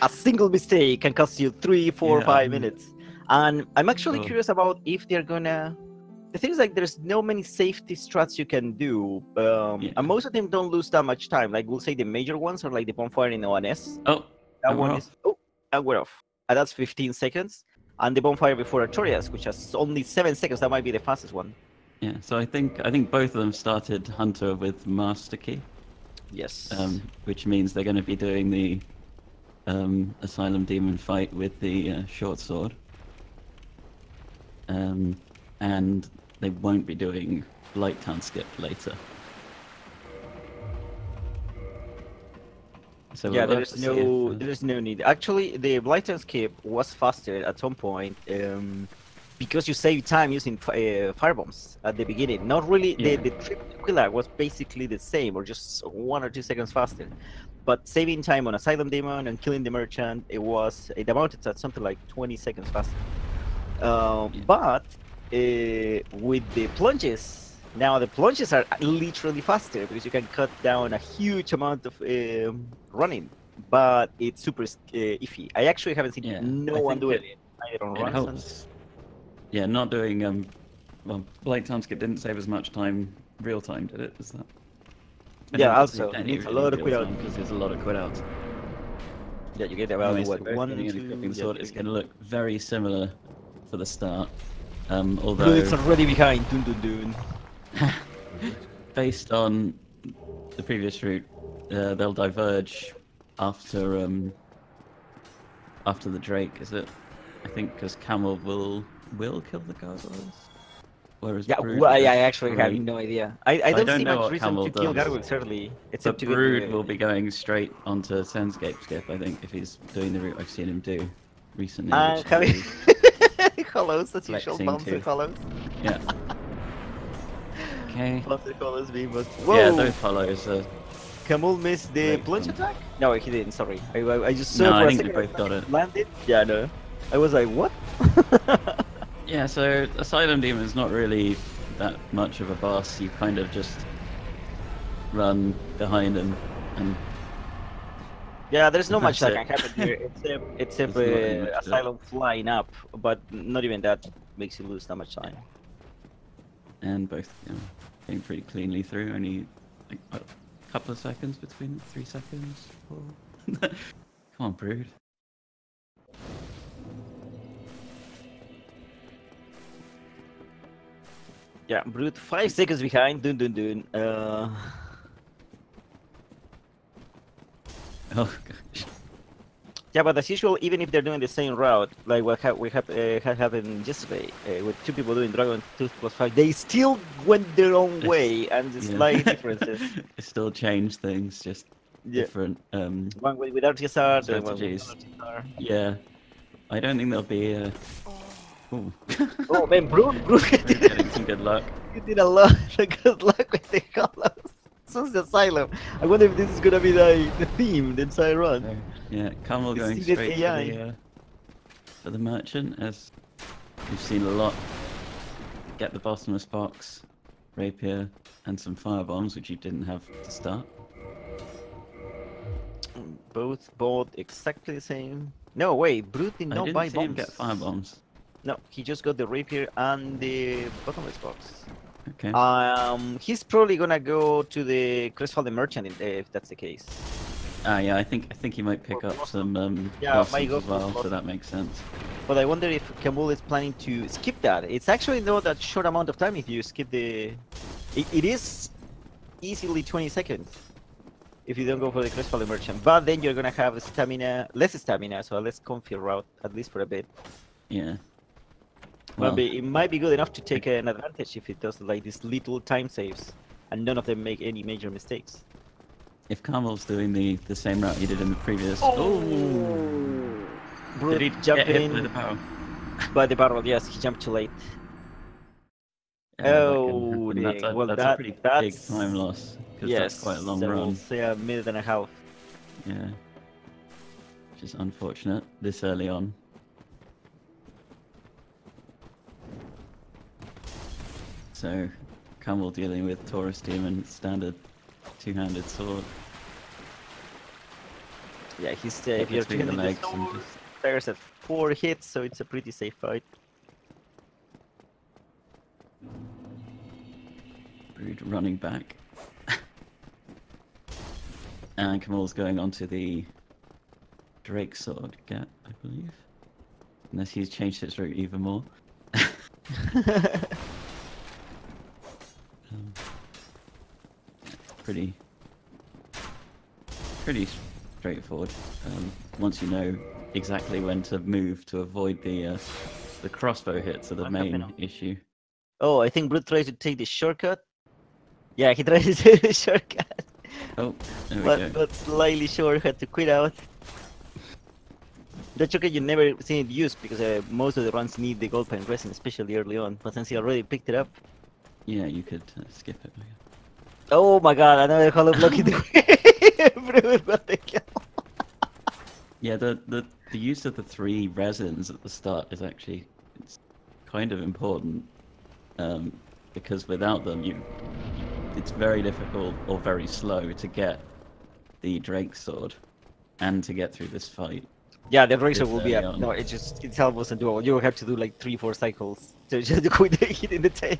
a single mistake can cost you 3, 4, Yeah. 5 minutes. And I'm actually Sure. curious about if they're gonna. The thing is, like, there's no many safety strats you can do, Yeah. and most of them don't lose that much time. Like, we'll say the major ones are like the bonfire in ONS. Oh, That and we're one off. is and we're off. And that's 15 seconds. And the bonfire before Artorias, which has only 7 seconds, that might be the fastest one. Yeah. So I think both of them started Hunter with Master Key, Yes. which means they're going to be doing the Asylum Demon fight with the short sword. And they won't be doing Light Town Skip later. So Yeah, we'll have to see if, there is no need. Actually, the blight and skip was faster at some point, because you save time using firebombs at the beginning. Not really. Yeah. The trip to Quilla was basically the same, or just 1 or 2 seconds faster. But saving time on Asylum Demon and killing the merchant, it amounted to something like 20 seconds faster. But with the plunges. Now the plunges are literally faster because you can cut down a huge amount of running, but it's super iffy. I actually haven't seen Yeah, no I one think do it either on it runs. helps. Yeah, not doing well, Blade Time Skip didn't save as much time real time, did it? Is that? Yeah, also it needs a lot of quit out because there's a lot of quit outs. Yeah, you get about Anyway, what so both 1, running and 2. equipping Yeah, sword. It's going to look very similar for the start, although Blue is already behind. Dun dun dun. based on the previous route, they'll diverge after the Drake. Is it? I think because Camel will kill the gargoyles. Whereas Yeah, Brood well, will I go actually have straight. no idea. I don't don't see know much what reason Kahmul to kill does. gargoyles early, except But to Brood get will be going straight onto Sandscape Skip, I think, if he's doing the route I've seen him do recently. and Which having is hollows, as usual, flexing bumps and too. hollows. Yeah. Okay. Bumps and hollows being most. Whoa! Yeah, those follows are. Kahmul missed the Great plunge fun. attack? No, he didn't, sorry. I just saw No, for I a think we second. both got it. Landed? Yeah, no. I was like, what? Yeah, so Asylum Demon's not really that much of a boss. You kind of just run behind him and. Yeah, there's not much that That's can it. happen here, except There's not really much to it. Asylum flying up, but not even that makes you lose that much time. And both came pretty cleanly through. Only like, a couple of seconds between 3 seconds. 4. Come on, Brood. Yeah, Brute 5 seconds behind. Dun dun dun. Oh gosh. Yeah, but as usual, even if they're doing the same route, like what had happened yesterday, with 2 people doing Dragon Tooth plus 5, they still went their own way, and the slight differences. It still changed things, just different one way with RTSR, the one with strategies. RTSR. Yeah, I don't think there'll be a. Ooh. Oh man, Brute Getting some good luck. You did a lot of good luck with the colors. So is the Asylum. I wonder if this is gonna be the theme, the entire run. So, yeah, Kahmul going Seeded straight AI. for the merchant, as we've seen a lot. Get the bottomless box, rapier, and some firebombs, which you didn't have to start. Both bought exactly the same. No, wait, Brute did not buy I didn't see him bombs. get firebombs. No, he just got the rapier and the bottomless box. Okay. He's probably gonna go to the Crestfallen Merchant if that's the case. Yeah, I think he might pick Or up some Yeah, blossoms might go as for well, so blossom. that makes sense. But I wonder if Kahmul is planning to skip that. It's actually not that short amount of time if you skip the. It is easily 20 seconds if you don't go for the Crestfallen Merchant. But then you're gonna have less stamina, so a less comfy route, at least for a bit. Yeah. Well, it might be good enough to take an advantage if it does like these little time saves, and none of them make any major mistakes. If Kahmul's doing the same route he did in the previous. Brute Did he jump get hit in by the barrel? by the barrel? Yes, he jumped too late. Yeah, Oh, that's a pretty big time loss, because that's quite a long so run. We'll say a minute and a half. Yeah. Which is unfortunate this early on. So, Kahmul dealing with Taurus Demon, standard two-handed sword. Yeah, he's Get if you're between the hitting the legs and sword, just... fires at 4 hits, so it's a pretty safe fight. Brood running back. And Kahmul's going onto the Drake sword get, I believe. Unless he's changed its route even more. Pretty straightforward. Once you know exactly when to move to avoid the crossbow hits are the main issue. Oh, I think Brute tries to take the shortcut. Yeah, he tries to take the shortcut. Oh, there we go. But slightly short, had to quit out. That shortcut you never seen it used because most of the runs need the gold pine resin, especially early on. But since he already picked it up. Yeah, you could skip it. Oh my god, another hollow block in the Brute, what the hell? Yeah, the use of the 3 resins at the start is actually it's kind of important. Because without them, it's very difficult or very slow to get the Drake sword and to get through this fight. Yeah, the Drake sword will be no. It's almost undoable. You will have to do like 3-4 cycles to just quit hitting the tail.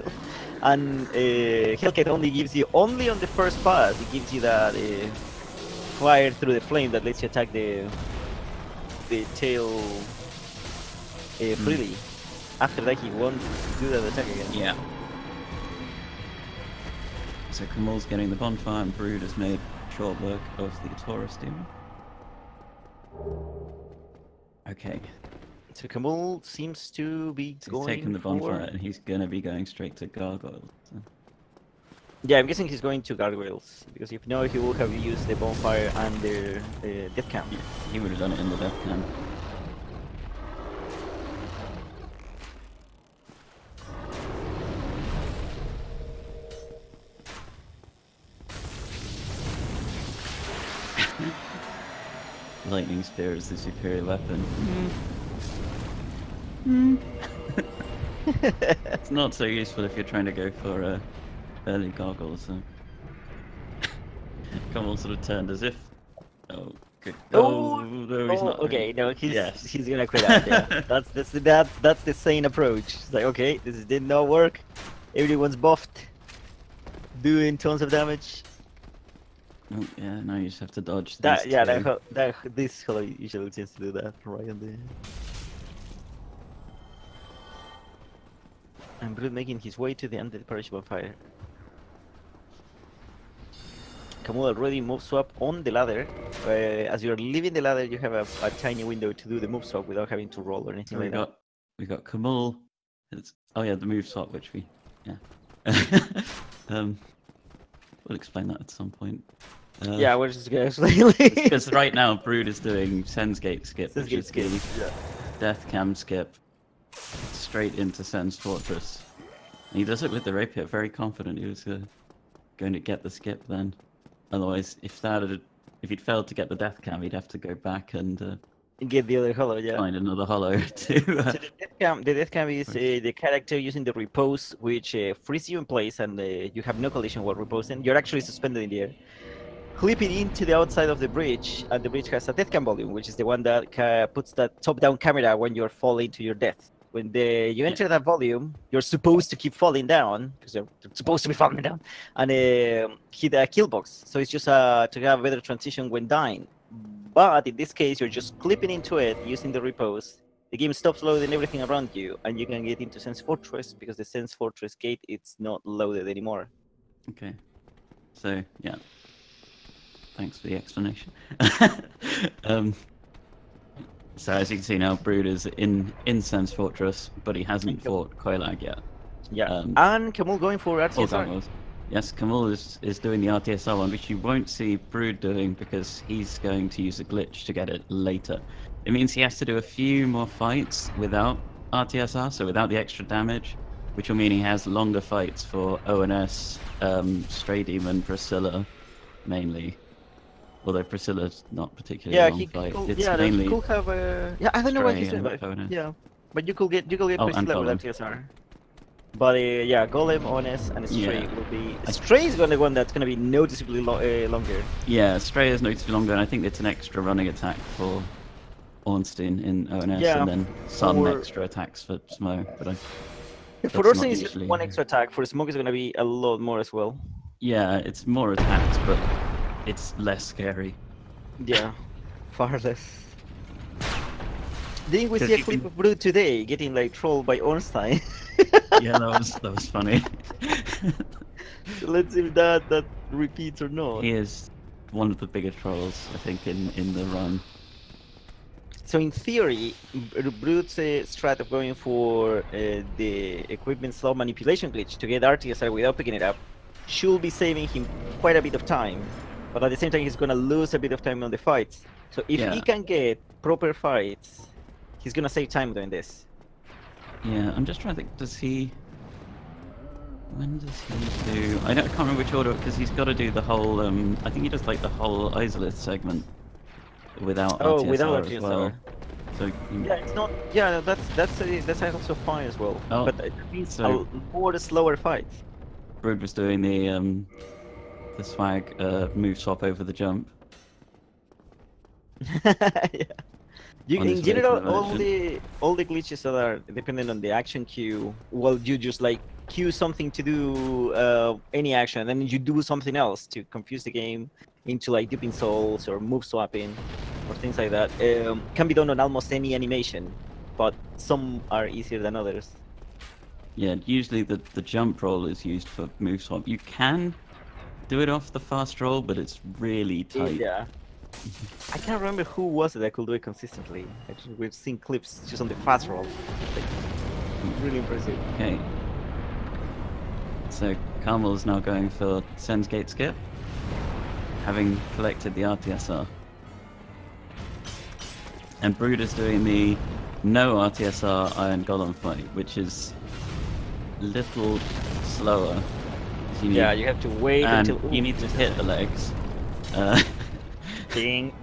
And Hellcat only gives you on the first pass. It gives you that fire through the flame that lets you attack the tail freely. After that, he won't do that attack again. Yeah. So Kahmul's getting the bonfire, and Brood has made short work of the Taurus demon. Okay. So Kahmul seems to be He's taking the bonfire, and he's gonna be going straight to gargoyles. So. Yeah, I'm guessing he's going to gargoyles because if no, he would have used the bonfire and the death camp. Yeah, he would have done it in the death camp. Lightning spear is the superior weapon. It's not so useful if you're trying to go for early gargoyles. So. Kahmul sort of turned as if. Oh, good. Oh, no, he's not. Okay, no, he's gonna quit out. Yeah, that's the sane approach. It's like, okay, this did not work. Everyone's buffed, doing tons of damage. Oh, yeah, now you just have to dodge. This hollow usually tends to do that right on the. And Brood making his way to the end of the perishable fire. Kahmul already move swap on the ladder. As you're leaving the ladder, you have a tiny window to do the move swap without having to roll or anything like that. We got Kahmul. Oh yeah, the move swap, which we we'll explain that at some point. Yeah, we're just gonna explain. Because right now Brood is doing Sen's Gate skip, which is the Death Cam skip straight into Sen's Fortress. And he does it with the rapier, very confident he was going to get the skip then. Otherwise, if he'd failed to get the Death Cam, he'd have to go back and get the other hollow, yeah. Find another hollow to. So the death cam is the character using the repose, which freezes you in place, and you have no collision while reposing. You're actually suspended in the air. Clipping into the outside of the bridge, and the bridge has a death cam volume, which is the one that puts that top-down camera when you're falling to your death. When you enter that volume, you're supposed to keep falling down because you're supposed to be falling down, and hit a kill box. So it's just to have a better transition when dying. But in this case, you're just clipping into it using the repose. The game stops loading everything around you, and you can get into Sen's Fortress because the Sen's Fortress gate it's not loaded anymore. Okay. So yeah. Thanks for the explanation. So as you can see now, Brood is in Sen's Fortress, but he hasn't fought Koilag yet. Yeah. And Kahmul going for RTSR. Yes, Kahmul is doing the RTSR one, which you won't see Brood doing because he's going to use a glitch to get it later. It means he has to do a few more fights without RTSR, so without the extra damage, which will mean he has longer fights for ONS, Stray Demon, Priscilla, mainly. Although Priscilla's not particularly a long fight. It's mainly he could have I don't know what he's doing, but yeah. But you could get Priscilla with RTSR. But yeah, Golem, Honest, and Stray Yeah. will be. Stray is the one that's gonna be noticeably longer. Yeah, Stray is noticeably longer, and I think it's an extra running attack for Ornstein in ONS, Yeah, and then some for extra attacks for Smo. But for that's not Orson, it's just usually. one extra attack. For Smoke, is gonna be a lot more as well. Yeah, it's more attacks, but it's less scary. Yeah, far less. Didn't we 'Cause see a you clip can- of Brood today getting like trolled by Ornstein? Yeah, that was funny. So let's see if that repeats or not. He is one of the bigger trolls, I think, in the run. So in theory, Brood's strat of going for the equipment slot manipulation glitch to get RTSR without picking it up should be saving him quite a bit of time. But at the same time, he's gonna lose a bit of time on the fights. So if he Yeah. can get proper fights, he's gonna save time doing this. Yeah, I'm just trying to think. Does he? When does he do? I can't remember which order because he's got to do the whole. I think he does like the whole Isolith segment without RTSR without as well. So Yeah, it's not. Yeah, that's also fine as well. Oh, but it means so- more slower fights. Brood was doing the swag move swap over the jump. Yeah. You, On his in way to general, the all the glitches that are dependent on the action queue. Well, you just like queue something to do any action, and then you do something else to confuse the game into like dipping souls or move swapping or things like that. Can be done on almost any animation, but some are easier than others. Yeah, usually the jump roll is used for move swap. You can do it off the fast roll, but it's really tight. Yeah. I can't remember who was it that could do it consistently. Actually, we've seen clips just on the fast roll. Like, really impressive. Okay. So Kahmul is now going for Sen's Gate Skip, having collected the RTSR. And Brood is doing the no RTSR Iron Golem fight, which is a little slower. Yeah, you have to wait and until you need to hit the legs. Ding.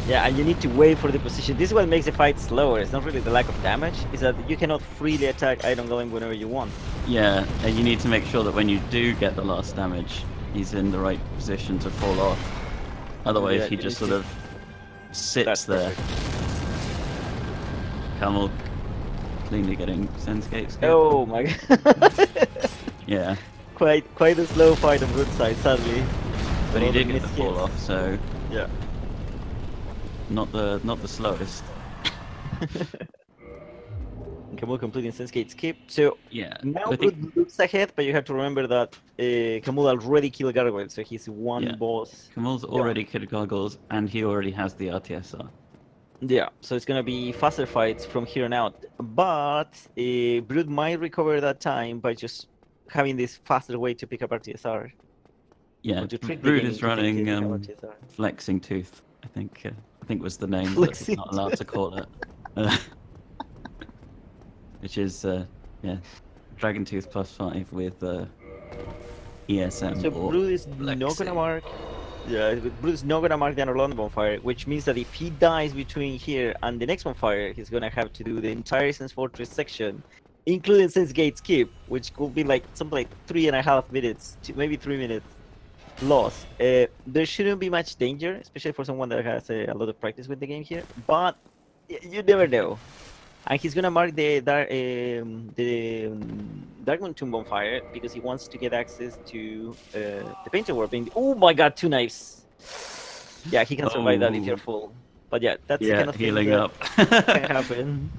Yeah, and you need to wait for the position. This is what makes the fight slower. It's not really the lack of damage. It's that you cannot freely attack Iron Golem whenever you want. Yeah, and you need to make sure that when you do get the last damage, he's in the right position to fall off. Otherwise, Yeah, he you just need sort to- of sits That's there. perfect. Kahmul cleanly getting Sen's Gate Skip. Oh my god. Yeah, quite a slow fight on Brood side, sadly. but he All did the get the missed fall hits. off, so Yeah. not the slowest. Kahmul completing Sense Gate skip. So Yeah, now I think Brood looks ahead, but you have to remember that Kahmul already killed Gargoyle, so he's one Yeah. boss. Kahmul's already killed Goggles, and he already has the RTSR. Yeah, so it's gonna be faster fights from here on out. But Brood might recover that time by just having this faster way to pick up RTSR. Yeah, Or to trick the Brood game is to think running he's pick up RTSR. Flexing Tooth, I think was the name, but Flexing not allowed to call it. Which is, yeah, Dragon Tooth +5 with ESM So or Brood is not flexing. gonna mark. Yeah, Brood is not gonna mark the Orlando bonfire, which means that if he dies between here and the next bonfire, he's gonna have to do the entire Sense Fortress section, including Sense Gate skip, which could be like something like 3.5 minutes, maybe 3 minutes lost. There shouldn't be much danger, especially for someone that has a lot of practice with the game here. But you never know. And he's gonna mark the Darkmoon Tomb bonfire because he wants to get access to the Painter Warp. Oh my god, 2 knives! Yeah, he can survive that if you're full. But yeah, that's the Yeah, kind of healing thing up. that can happen.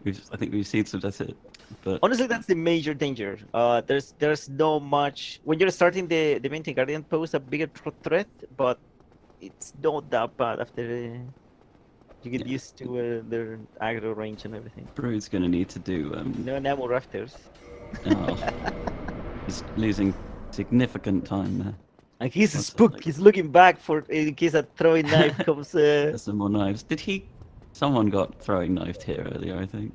I think we've seen some, that's it. But Honestly, that's the major danger. There's no much when you're starting the Painting Guardian pose a bigger threat, but it's not that bad after you get used to their aggro range and everything. Brood's gonna need to do. No Namo Rafters. Oh, he's losing significant time there. And he's What's that spooked. like? He's looking back for in case a throwing knife comes. There's some more knives. Someone got throwing knifed here earlier, I think.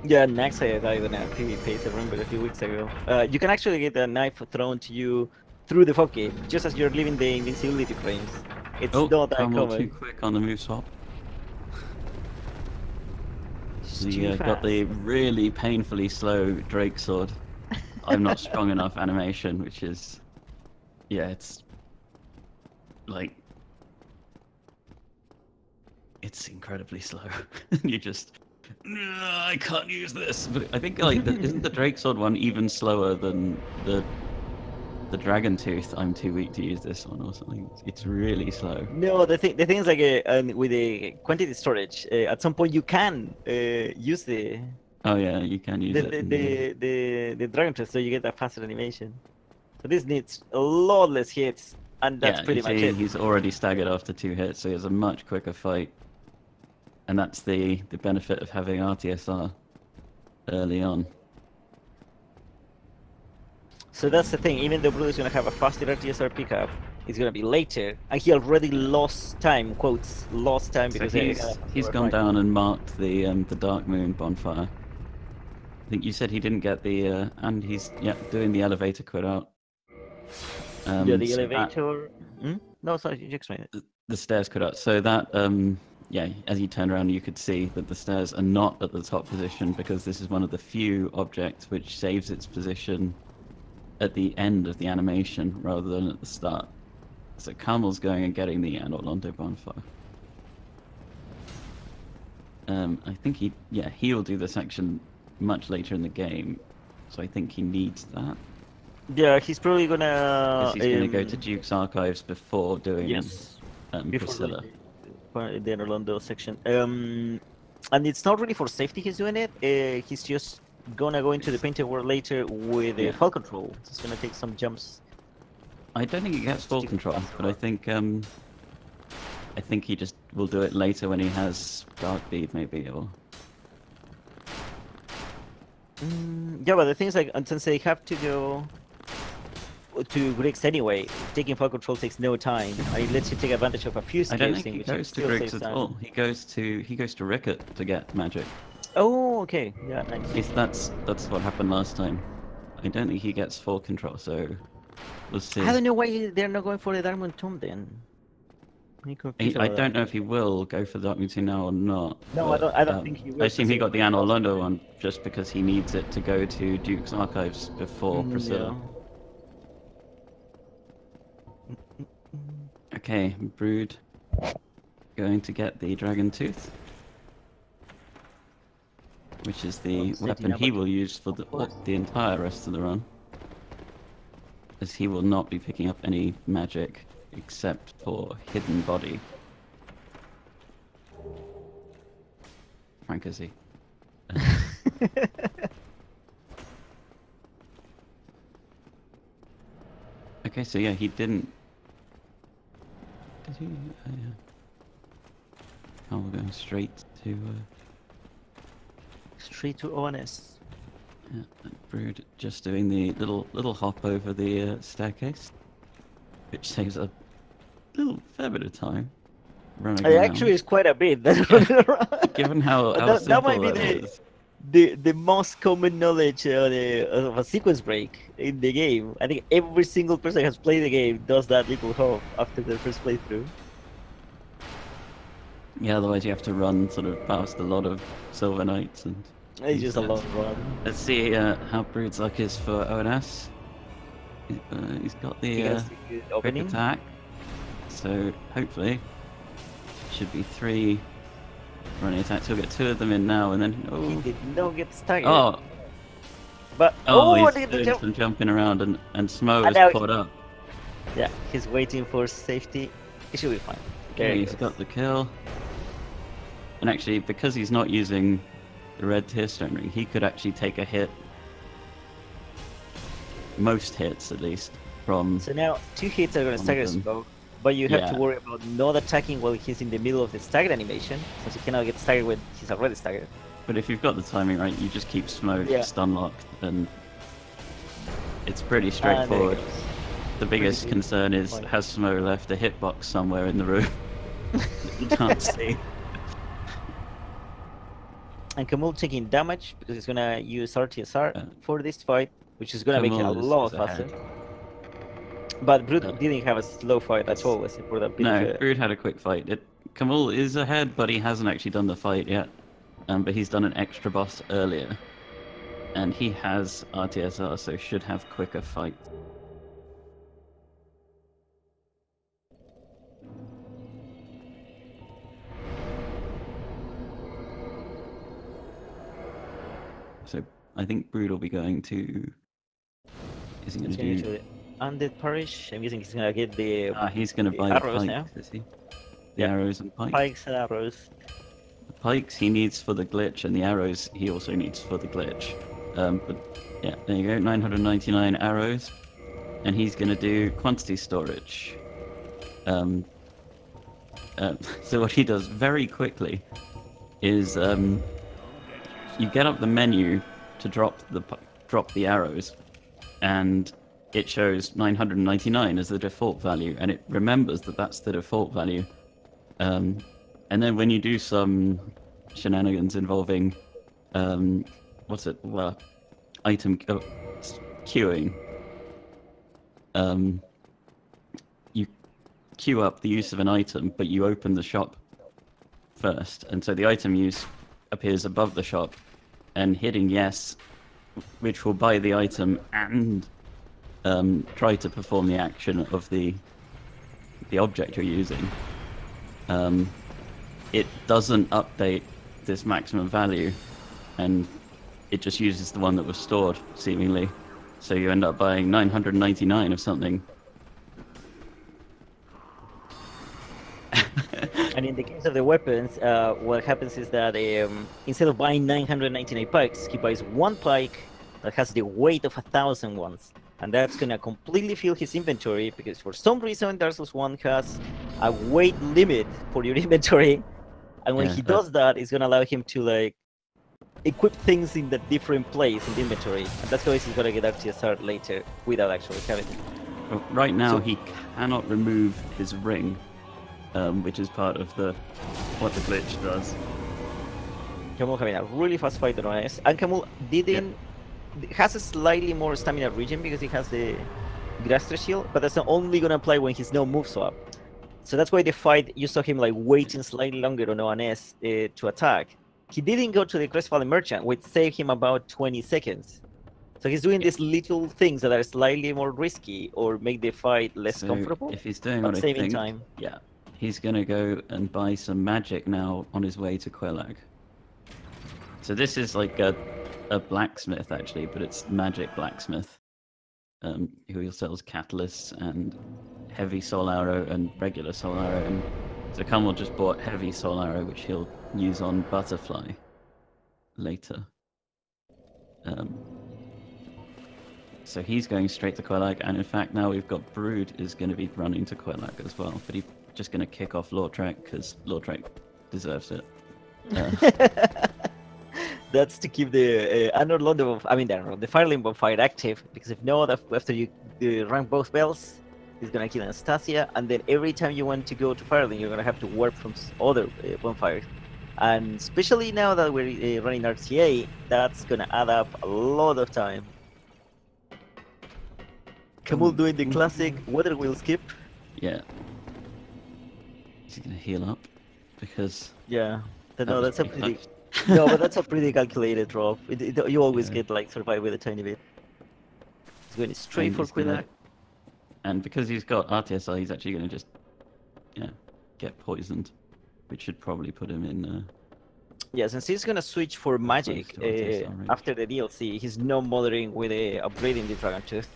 Yeah, Naxai died on a PvP pace. I remember a few weeks ago. You can actually get a knife thrown to you through the fog gate, just as you're leaving the invincibility frames. It's not that Kahmul common. too quick on the move swap. He got the really painfully slow Drake sword. I'm not strong enough animation, which is, yeah, it's like, it's incredibly slow. You just, I can't use this. But I think like, isn't the Drake sword one even slower than the Dragon Tooth? I'm too weak to use this one or something. It's really slow. No, the thing is like with the quantity storage, at some point you can use the Oh yeah, you can use it. the Dragon Tooth, so you get a faster animation. So this needs a lot less hits, and that's Yeah, pretty you much see, it. he's already staggered after 2 hits, so he has a much quicker fight. And that's the benefit of having RTSR early on. So that's the thing. Even though Brood is going to have a faster RTSR pickup, it's going to be later, and he already lost time. Quotes lost time because so he's gone down and marked the Dark Moon bonfire. I think you said he didn't get the and he's doing the elevator cut out. Yeah, the elevator. No, sorry, you explain it. The stairs cut out. So that yeah, as you turn around, you could see that the stairs are not at the top position because this is one of the few objects which saves its position at the end of the animation rather than at the start. So Kahmul's going and getting the Orlando bonfire. I think he will do this action much later in the game, so I think he needs that. Yeah, he's probably gonna. He's gonna go to Duke's archives before doing Priscilla. The Orlando section. And it's not really for safety he's doing it. He's just gonna go into the painted world later with the fall control. He's gonna take some jumps. I don't think he gets fall control, but I think he just will do it later when he has Dark Bead maybe, or. Yeah, but the thing is, like, since they have to go to Griggs anyway, taking fall control takes no time. It lets you take advantage of a few skills. I don't think he goes to Griggs at all. He goes to Rickett to get magic. Oh, okay. Yeah, nice. That's what happened last time. I don't think he gets full control, so we'll see. I don't know why they're not going for the Diamond Tomb then. I don't know if he will go for the Dark Moon now or not. No, but, I don't think he will. I assume he got the Anne Orlando one just because he needs it to go to Duke's archives before Priscilla. Yeah. Okay, Brood going to get the Dragon Tooth, which is the weapon he will use for the entire rest of the run, as he will not be picking up any magic except for Hidden Body. Frank, is he? Okay, so yeah, he didn't. Did he? Yeah. Oh, we're going straight to. Straight to honest. Yeah, Brood just doing the little hop over the staircase, which saves a fair bit of time. Running around. Actually, it's quite a bit. Given how that might be is. the most common knowledge of a sequence break in the game. I think every single person who has played the game does that little hop after their first playthrough. Yeah, otherwise you have to run sort of past a lot of Silver Knights and. It's just a long run. Let's see how Brood's luck is for ONS. He's got the quick attack, so hopefully should be 3 running attacks. He'll get 2 of them in now, and then he did not get staggered. Oh, but he's doing some jumping around, and Smo is caught up. Yeah, he's waiting for safety. He should be fine. Okay, he's got the kill, and actually because he's not using the red tearstone ring, he could actually take a hit. Most hits, at least, from. So now 2 hits are going to stagger Smoke, but you have to worry about not attacking while he's in the middle of the staggered animation, since he cannot get staggered when he's already staggered. But if you've got the timing right, you just keep Smoke stun locked, and it's pretty straightforward. The biggest concern is, has Smo left a hitbox somewhere in the room you can't see? And Kahmul taking damage because he's gonna use RTSR for this fight, which is gonna make it a lot faster. But Brood didn't have a slow fight at all, was it? No, Brood had a quick fight. Kahmul is ahead, but he hasn't actually done the fight yet. but he's done an extra boss earlier, and he has RTSR, so should have quicker fight. So I think Brood will be going to. Is he going to do? The Undead Parish. I'm guessing he's gonna get the. He's going to buy arrows the now. pikes, is he? The arrows and pikes. Pikes and arrows. The pikes he needs for the glitch, and the arrows he also needs for the glitch. But yeah, there you go, 999 arrows, and he's going to do quantity storage. So what he does very quickly is you get up the menu to drop the arrows, and it shows 999 as the default value, and it remembers that that's the default value. And then when you do some shenanigans involving item queuing, you queue up the use of an item, but you open the shop first, and so the item use appears above the shop, and hitting yes, which will buy the item and try to perform the action of the object you're using. It doesn't update this maximum value, and it just uses the one that was stored, seemingly. So you end up buying 999 of something. And in the case of the weapons, what happens is that instead of buying 999 pikes, he buys one pike that has the weight of 1,000 ones. And that's gonna completely fill his inventory, because for some reason Dark Souls 1 has a weight limit for your inventory. And when he does that, it's gonna allow him to like equip things in the different place in the inventory. And that's how he's gonna get RTSR later without actually having it. Well, right now he cannot remove his ring, which is part of what the glitch does. Kahmul having a really fast fight on us. And Kahmul didn't has a slightly more stamina regen because he has the Grastra shield, but that's only gonna apply when he's no move swap. So that's why the fight you saw him like waiting slightly longer on ONS to attack. He didn't go to the Crestfallen Merchant, which saved him about 20 seconds. So he's doing these little things that are slightly more risky or make the fight less comfortable. If he's doing but what I saving think, time. yeah, he's gonna go and buy some magic now on his way to Quelag. So this is like a blacksmith actually, but it's magic blacksmith, who sells catalysts and heavy soul arrow and regular soul arrow. And so Kahmul just bought heavy soul arrow, which he'll use on Butterfly later. So he's going straight to Quelag, and in fact now we've got Brood is going to be running to Quelag as well, but he's just going to kick off Lortrek because Lortrek deserves it. That's to keep the the Firelink bonfire active, because if no, after you rank both bells, he's gonna kill Anastasia, and then every time you want to go to Firelink, you're gonna have to warp from other bonfires. And especially now that we're running RTA, that's gonna add up a lot of time. Kahmul doing the classic water wheel skip. Yeah. He's gonna heal up because that's a pretty. No, but that's a pretty calculated drop. You always get like survive with a tiny bit. He's going straight for Quelag. And because he's got RTSI, he's actually going to just get poisoned, which should probably put him in. Yeah, since he's going to switch for magic after the DLC, he's not bothering with upgrading the Dragon Tooth.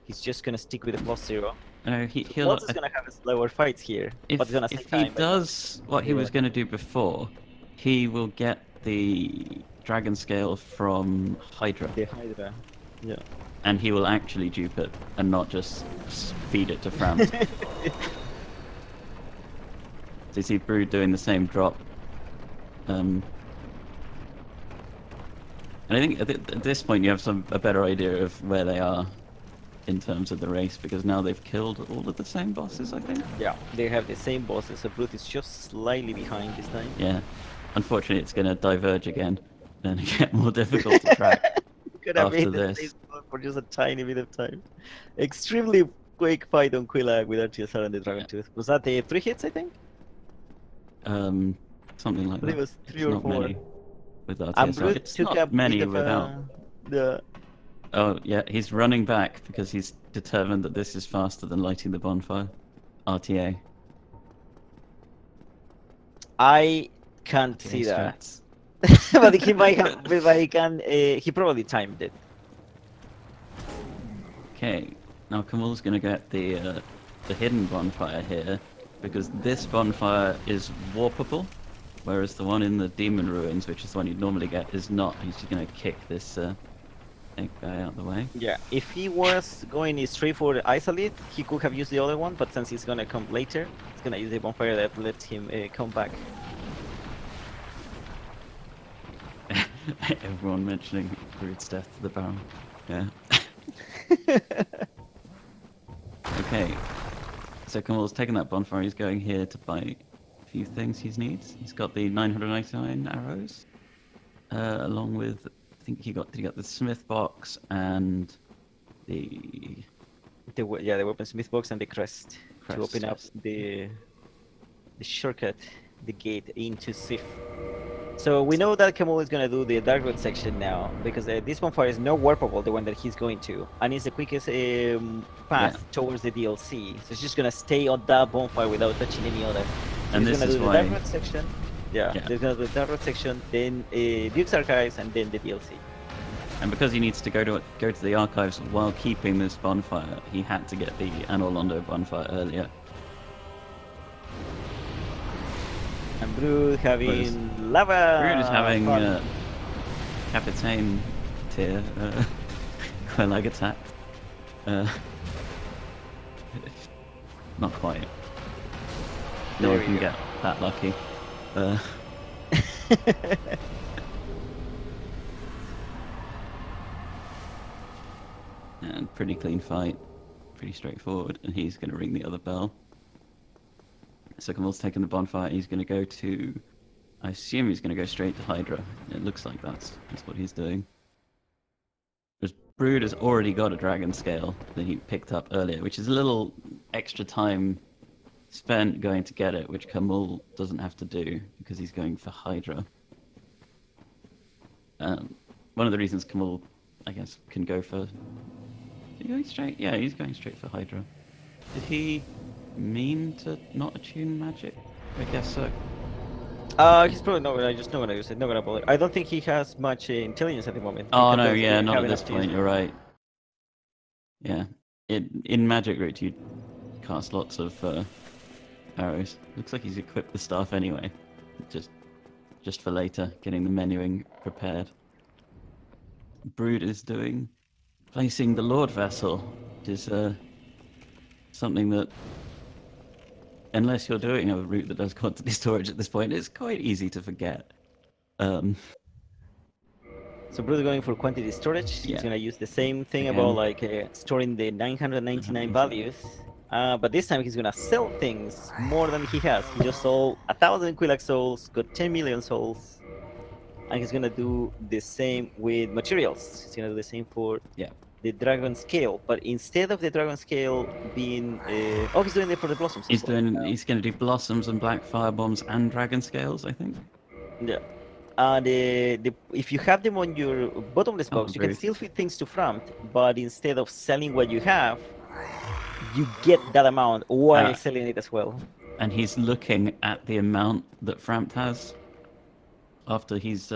He's just going to stick with the +0. No, he'll. Once he's going to have slower fights here. If he does what he was going to do before, he will get the dragon scale from Hydra. The Hydra, yeah. And he will actually dupe it and not just feed it to Franz. So you see Brood doing the same drop. And I think at this point you have a better idea of where they are in terms of the race, because now they've killed all of the same bosses, I think. Yeah, they have the same bosses, so Brood is just slightly behind this time. Yeah. Unfortunately, it's going to diverge again and get more difficult to track after this. For just a tiny bit of time. Extremely quick fight on Quelag with RTSR and the Dragon Tooth. Was that the 3 hits, I think? Something like that. I think it was 3 or 4. Many. with And RTSR. Brute It's took a not many bit of without. the. Oh yeah, he's running back because he's determined that this is faster than lighting the bonfire. RTA. I can't RTA see that, strats. but he might have. But he can. He probably timed it. Okay, now Kahmul's gonna get the hidden bonfire here, because this bonfire is warpable, whereas the one in the demon ruins, which is the one you'd normally get, is not. He's just gonna kick this egg guy out of the way. Yeah, if he was going straight for the Isolith, he could have used the other one, but since he's gonna come later, he's gonna use the bonfire that lets him come back. Everyone mentioning Brood's death to the Baron. Yeah. Okay. So Kahmul's taking that bonfire. He's going here to buy a few things he needs. He's got the 999 arrows, along with, I think he got the smith box and the The weaponsmith box and the crest to crest open up chest. the shortcut, the gate into Sif. So we know that Kahmul is gonna do the Dark Road section now, because this bonfire is not warpable, the one that he's going to, and it's the quickest path towards the DLC. So it's just gonna stay on that bonfire without touching any other. So And he's this gonna is do the why. Dark Road section. Yeah, Yeah. he's gonna do the Dark Road section, then Duke's Archives, and then the DLC. And because he needs to go to the archives while keeping this bonfire, he had to get the Anor Londo bonfire earlier. And Brood having lava. Brood is having fun. Capitaine tier Quelag attack. Not quite. No There one we can go. get that lucky. And pretty clean fight. Pretty straightforward. And he's going to ring the other bell. So Kahmul's taking the bonfire. He's going to go to... I assume he's going to go straight to Hydra. It looks like that's what he's doing. Whereas Brood has already got a dragon scale that he picked up earlier, which is a little extra time spent going to get it, which Kahmul doesn't have to do because he's going for Hydra. One of the reasons Kahmul, I guess, can go for... Is he going straight? Yeah, he's going straight for Hydra. Did he mean to not attune magic? I guess so. He's probably not gonna use it. Not gonna bother. I don't think he has much intelligence at the moment. Oh Because no, of, yeah, not at having this enough to use point. it. You're right. Yeah, in Magic Route you cast lots of arrows. Looks like he's equipped the staff anyway, just for later, getting the menuing prepared. Brood is placing the Lord Vessel, which is something that, unless you're doing a route that does quantity storage at this point, it's quite easy to forget. So Brood going for quantity storage. Yeah. He's gonna use the same thing Again. about like storing the 999 values. But this time he's gonna sell things more than he has. He just sold 1,000 Quilax souls, got 10 million souls, and he's gonna do the same with materials. He's gonna do the same for the dragon scale, but instead of the dragon scale being, he's doing it for the blossoms. He's going to do blossoms and black fire bombs and dragon scales, I think. Yeah. And if you have them on your bottomless box, you can Ruth. still feed things to Framt, but instead of selling what you have, you get that amount while selling it as well. And he's looking at the amount that Framt has after he's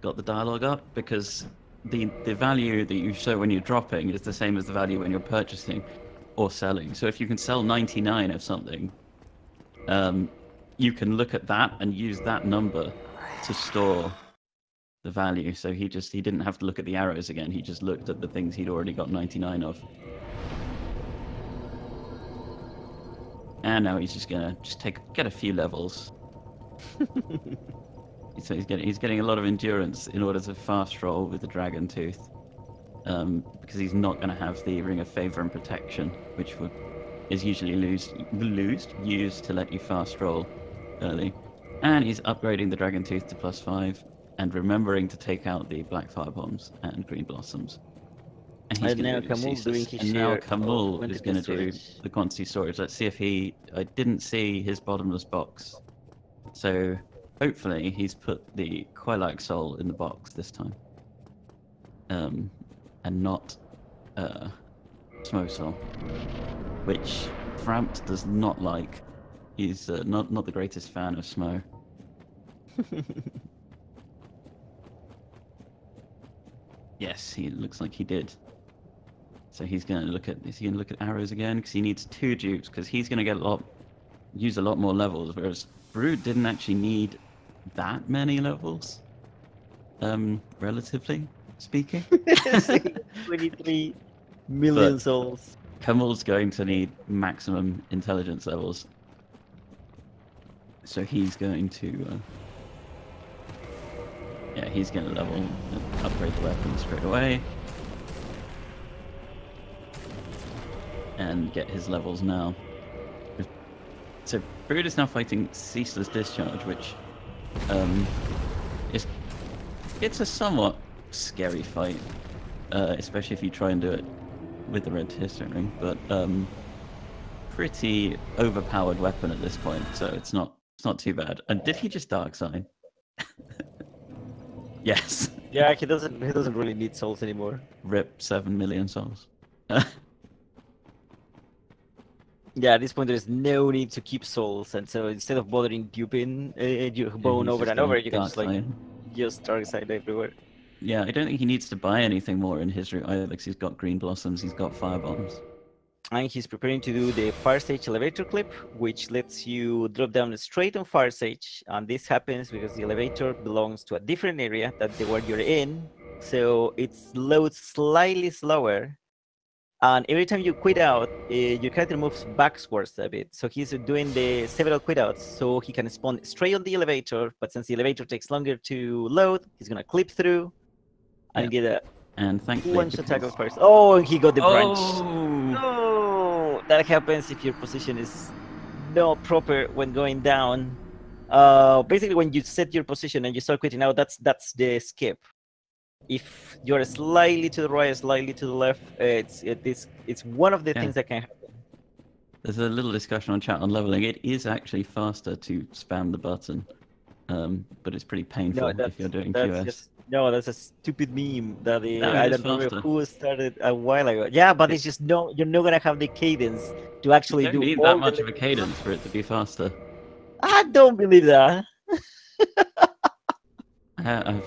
got the dialogue up, because the value that you show when you're dropping is the same as the value when you're purchasing or selling. So if you can sell 99 of something, you can look at that and use that number to store the value. So he didn't have to look at the arrows again. He just looked at the things he'd already got 99 of. And now he's just gonna get a few levels. So he's getting a lot of endurance in order to fast roll with the Dragon Tooth, because he's not going to have the Ring of Favor and Protection, which is usually used to let you fast roll early. And he's upgrading the Dragon Tooth to +5 and remembering to take out the Black Fire Bombs and Green Blossoms. And he's now going to do Kahmul doing Ceaseless. his And now share Kahmul of is going to do storage. the quantity storage. Let's see if I didn't see his bottomless box. So hopefully he's put the Quelaag Soul in the box this time. And not Smoke Soul, which Frampt does not like. He's not the greatest fan of Smo. Yes, he looks like he did. So he's going to look at arrows again because he needs 2 dupes because he's going to use a lot more levels, whereas Brood didn't actually need that many levels, relatively speaking. 23 million But souls. Kahmul's going to need maximum intelligence levels, so he's going to he's going to upgrade the weapon straight away and get his levels now. So Brood is now fighting Ceaseless Discharge, which it's a somewhat scary fight, especially if you try and do it with the red History Ring, but pretty overpowered weapon at this point, so it's not too bad. And did he just Dark Sign? Yes. Yeah, he doesn't really need souls anymore. Rip 7 million souls. Yeah, at this point there's no need to keep souls, and so instead of bothering duping your bone he's over just and over, gonna you can just like Dark Sign. just Dark Side everywhere. Yeah, I don't think he needs to buy anything more in his route either, because he's got Green Blossoms, he's got Fire Bombs. And he's preparing to do the Fire Sage elevator clip, which lets you drop down straight on Fire Sage. And this happens because the elevator belongs to a different area than the one you're in. So it loads slightly slower. And every time you quit out, your character moves backwards a bit. So he's doing the several quit outs so he can spawn straight on the elevator. But since the elevator takes longer to load, he's going to clip through and get a and thankfully one-shot attack of first. Oh, and he got the branch. Oh! No, that happens if your position is not proper when going down. Basically, when you set your position and you start quitting out, that's the skip. If you're slightly to the right, slightly to the left, it's one of the things that can happen. There's a little discussion on chat on leveling. It is actually faster to spam the button, but it's pretty painful if you're doing QS. No, that's a stupid meme that No, I don't remember who started a while ago. Yeah, but it's just you're not gonna have the cadence to actually you don't need that much of a cadence for it to be faster. I don't believe that. Yeah,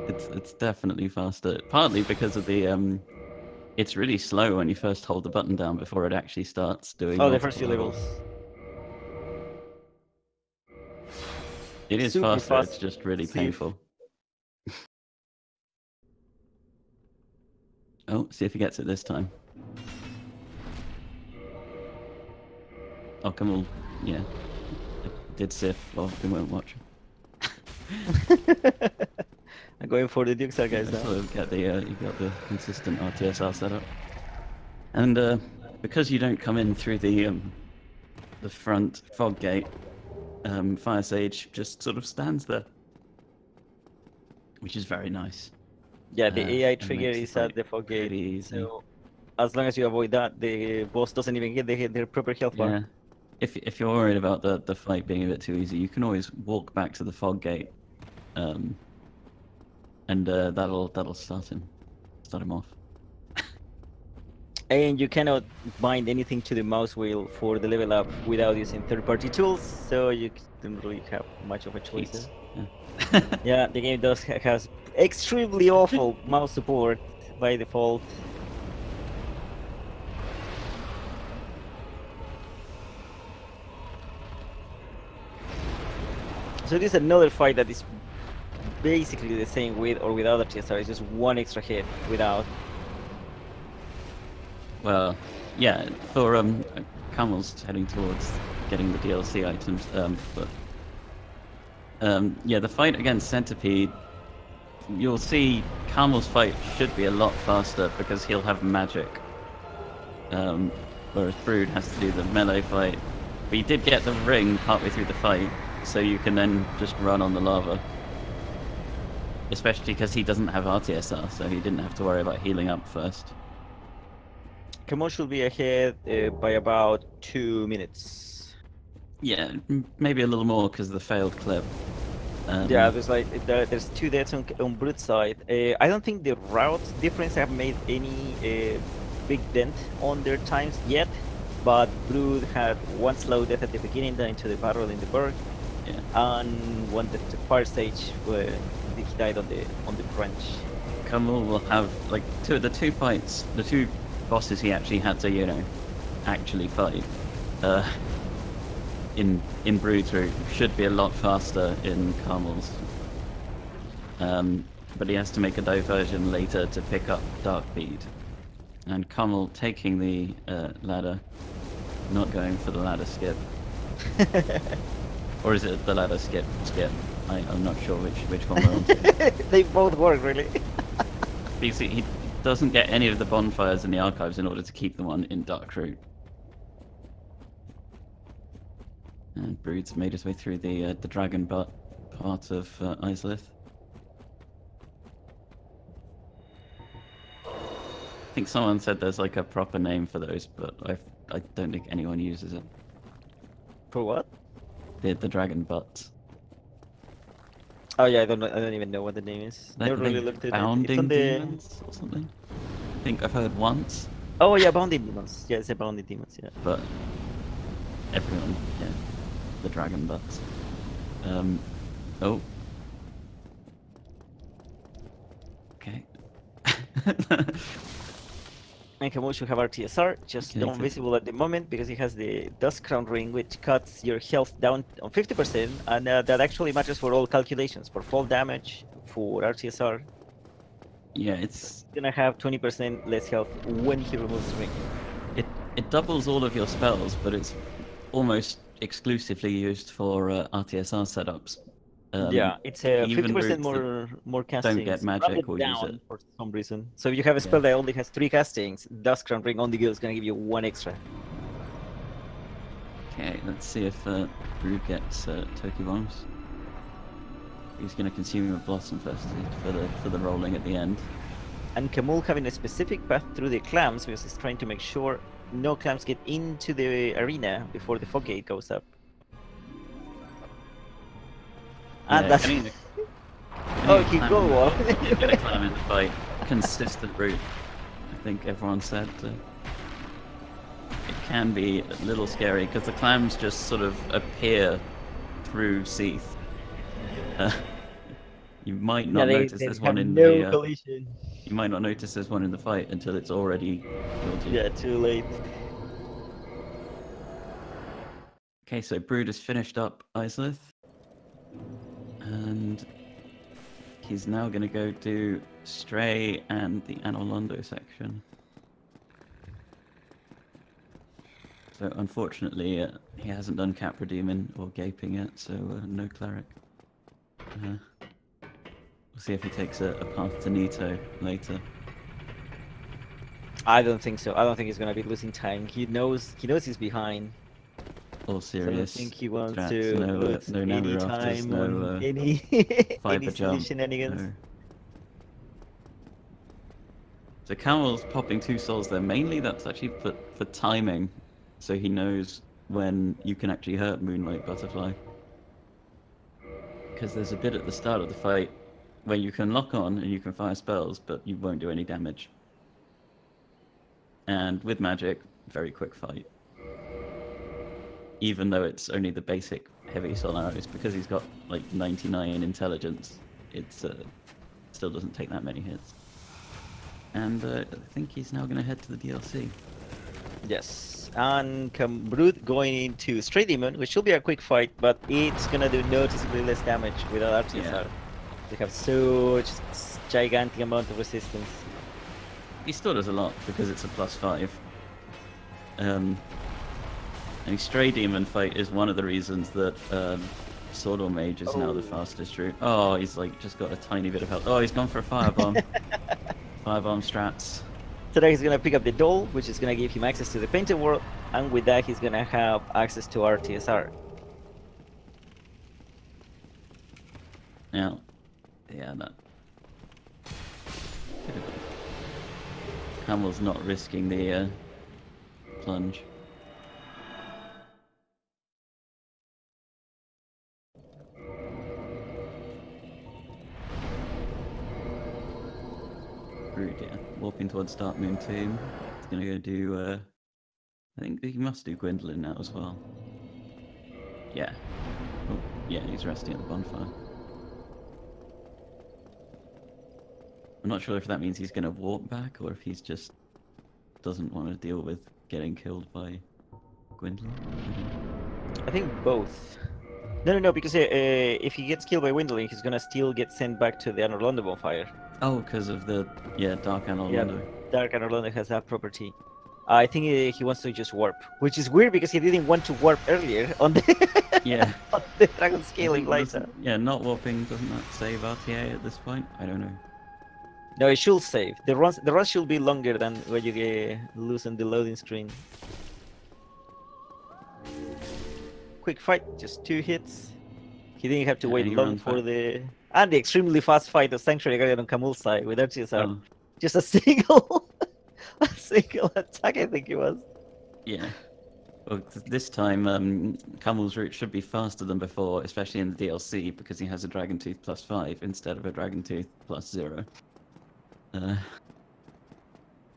it's definitely faster. Partly because of the it's really slow when you first hold the button down before it actually starts doing. Oh, the first few levels. It is Super faster. fast. It's just really painful. Oh, see if he gets it this time. Oh, come on. Yeah. It did Sif. Well, we won't watch him. I'm going for the Dukes guys now. So you got the consistent RTSR setup. And because you don't come in through the front fog gate, Fire Sage just sort of stands there. Which is very nice. Yeah, the AI trigger is at the fog gate, so as long as you avoid that, the boss doesn't even get their proper health bar. Yeah. If you're worried about the fight being a bit too easy, you can always walk back to the fog gate, and that'll start him off. And you cannot bind anything to the mouse wheel for the level up without using third-party tools, so you don't really have much of a choice. Yeah. Yeah, the game has extremely awful mouse support by default. So this is another fight that is basically the same with or without a TSR. It's just one extra hit without. Well, yeah, for Kahmul's heading towards getting the DLC items, but yeah, the fight against Centipede, you'll see Kahmul's fight should be a lot faster because he'll have magic, whereas Brood has to do the melee fight. But you did get the ring partway through the fight, so you can then just run on the lava. Especially because he doesn't have RTSR, so he didn't have to worry about healing up first. Kahmul should be ahead by about 2 minutes. Yeah, maybe a little more because of the failed clip. Yeah, there's like there's two deaths on Brood side. I don't think the route difference have made any big dent on their times yet, but Brood had one slow death at the beginning, then into the battle in the Berg, Yeah. and one death to fire stage where he died on the crunch. Kahmul will have like the two fights, the two bosses he actually had to actually fight. In Brood's route should be a lot faster in Kahmul's. But he has to make a diversion later to pick up Dark Bead. And Kahmul taking the ladder, not going for the ladder skip. Or is it the ladder skip? I'm not sure which one we're on to. They both work, really. Because he doesn't get any of the bonfires in the archives in order to keep them on in Dark Route. And Brood's made his way through the dragon butt part of Islith. I think someone said there's like a proper name for those, but I don't think anyone uses it. For what? The dragon butts. Oh yeah, I don't even know what the name is. Never really looked at it. It's Bounding on the... demons or something. I think I've heard once. Oh yeah, bounding demons. Yeah, it's a bounding demons. Yeah. But everyone, yeah, the dragon butts. Oh. Okay. And Kahmul should have RTSR, just Okay, not visible at the moment because he has the Dust Crown Ring, which cuts your health down on 50%, and that actually matters for all calculations, for fall damage, for RTSR. Yeah, it's Gonna have 20% less health when he removes the ring. it doubles all of your spells, but it's almost exclusively used for RTSR setups. Yeah, it's a even 50% routes more castings. don't get magic or use down it. for some reason. So if you have a spell that only has 3 castings, Dust Crown Ring only is gonna give you 1 extra. Okay, let's see if Brood gets Toki bombs. He's going to consume a blossom first for the rolling at the end. And Kahmul having a specific path through the clams because he's trying to make sure no clams get into the arena before the fog gate goes up. And that's... Oh, he go wall. Get a clam in the fight. Consistent route. I think everyone said. It can be a little scary because the clams just sort of appear through Seath. You might not notice there's one in the collision. You might not notice there's one in the fight until it's already killed you. Yeah, too late. Okay, so Brood has finished up Islith. And he's now going to go do Stray and the Anolondo section. So unfortunately, he hasn't done Capra Demon or Gaping yet, so no Cleric. We'll see if he takes a path to Nito later. I don't think so. I don't think he's gonna be losing time. He knows he's behind. All serious. So I don't think he wants strats, to lose no any rafters, time no on any fiber any jump. shenanigans. No. So Kahmul's popping 2 souls there. Mainly that's actually for timing, so he knows when you can actually hurt Moonlight Butterfly. Because there's a bit at the start of the fight where you can lock on and you can fire spells, but you won't do any damage. And with magic, very quick fight. Even though it's only the basic heavy soul arrows, because he's got like 99 intelligence, it still doesn't take that many hits. And I think he's now going to head to the DLC. Yes, and Brood going into Stray Demon, which should be a quick fight, but it's gonna do noticeably less damage without RTSR. Yeah. They have such gigantic amount of resistance. He still does a lot because it's a +5. And Stray Demon fight is one of the reasons that Sword or Mage is now the fastest route. Oh, he's like just got a tiny bit of health. Oh, he's gone for a Firebomb. Firebomb strats. So that he's gonna pick up the doll, which is gonna give him access to the Painted World, and with that he's gonna have access to RTSR. Now, yeah, that. Kahmul's not risking the plunge. Brood, yeah. Warping towards Dark Moon Tomb. He's gonna go do, I think he must do Gwendolyn now as well. Yeah. Oh, yeah, he's resting at the bonfire. I'm not sure if that means he's gonna walk back or if he's just doesn't want to deal with getting killed by Gwendolyn. I think both. No, because if he gets killed by Windling, he's gonna still get sent back to the Anor Londo bonfire. Oh, because of the Dark Anor Yeah, Londo. Dark Anor Londo has that property. I think he wants to just warp, which is weird because he didn't want to warp earlier on the Yeah. on the Dragon I Scaling think later. yeah, not warping doesn't that save RTA at this point? I don't know. No, it should save. The runs should be longer than when you lose on the loading screen. Quick fight, just 2 hits. He didn't have to Yeah, wait and he long runs for back. the extremely fast fight of Sanctuary Guardian on Kahmul's side with RTSR. Oh, Just a single a single attack, I think it was. yeah. Well, this time, Kahmul's route should be faster than before, especially in the DLC, because he has a Dragon Tooth +5 instead of a Dragon Tooth +0.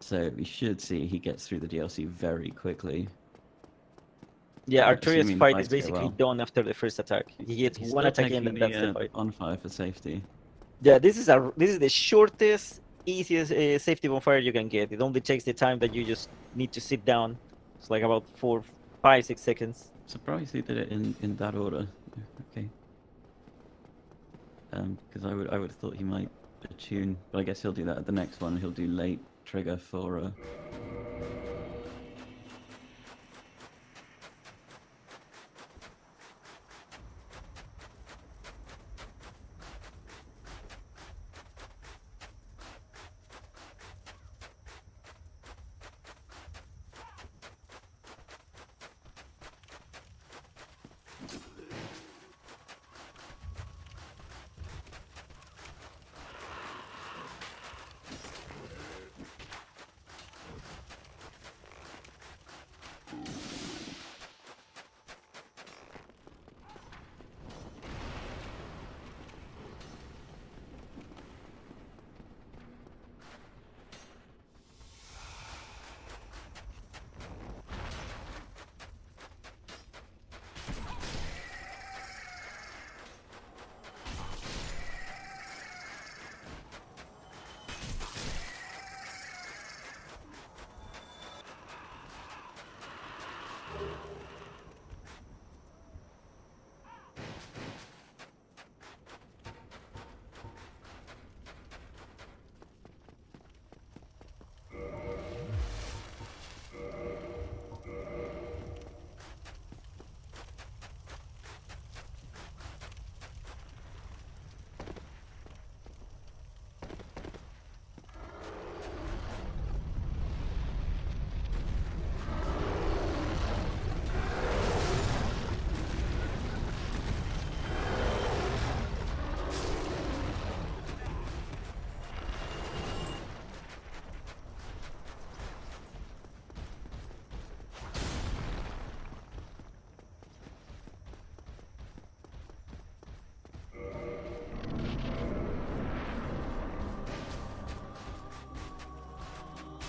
So we should see he gets through the DLC very quickly. Yeah, Arturia's Assuming the fight is fights go basically well. done after the first attack. He gets He's one still attack in, taking and that's the the fight. bonfire for safety. Yeah, this is the shortest, easiest safety bonfire you can get. It only takes the time that you just need to sit down. It's like about 4, 5, 6 seconds. Surprised he did it in that order. Okay. Because I would have thought he might attune, but I guess he'll do that at the next one. He'll do late trigger for.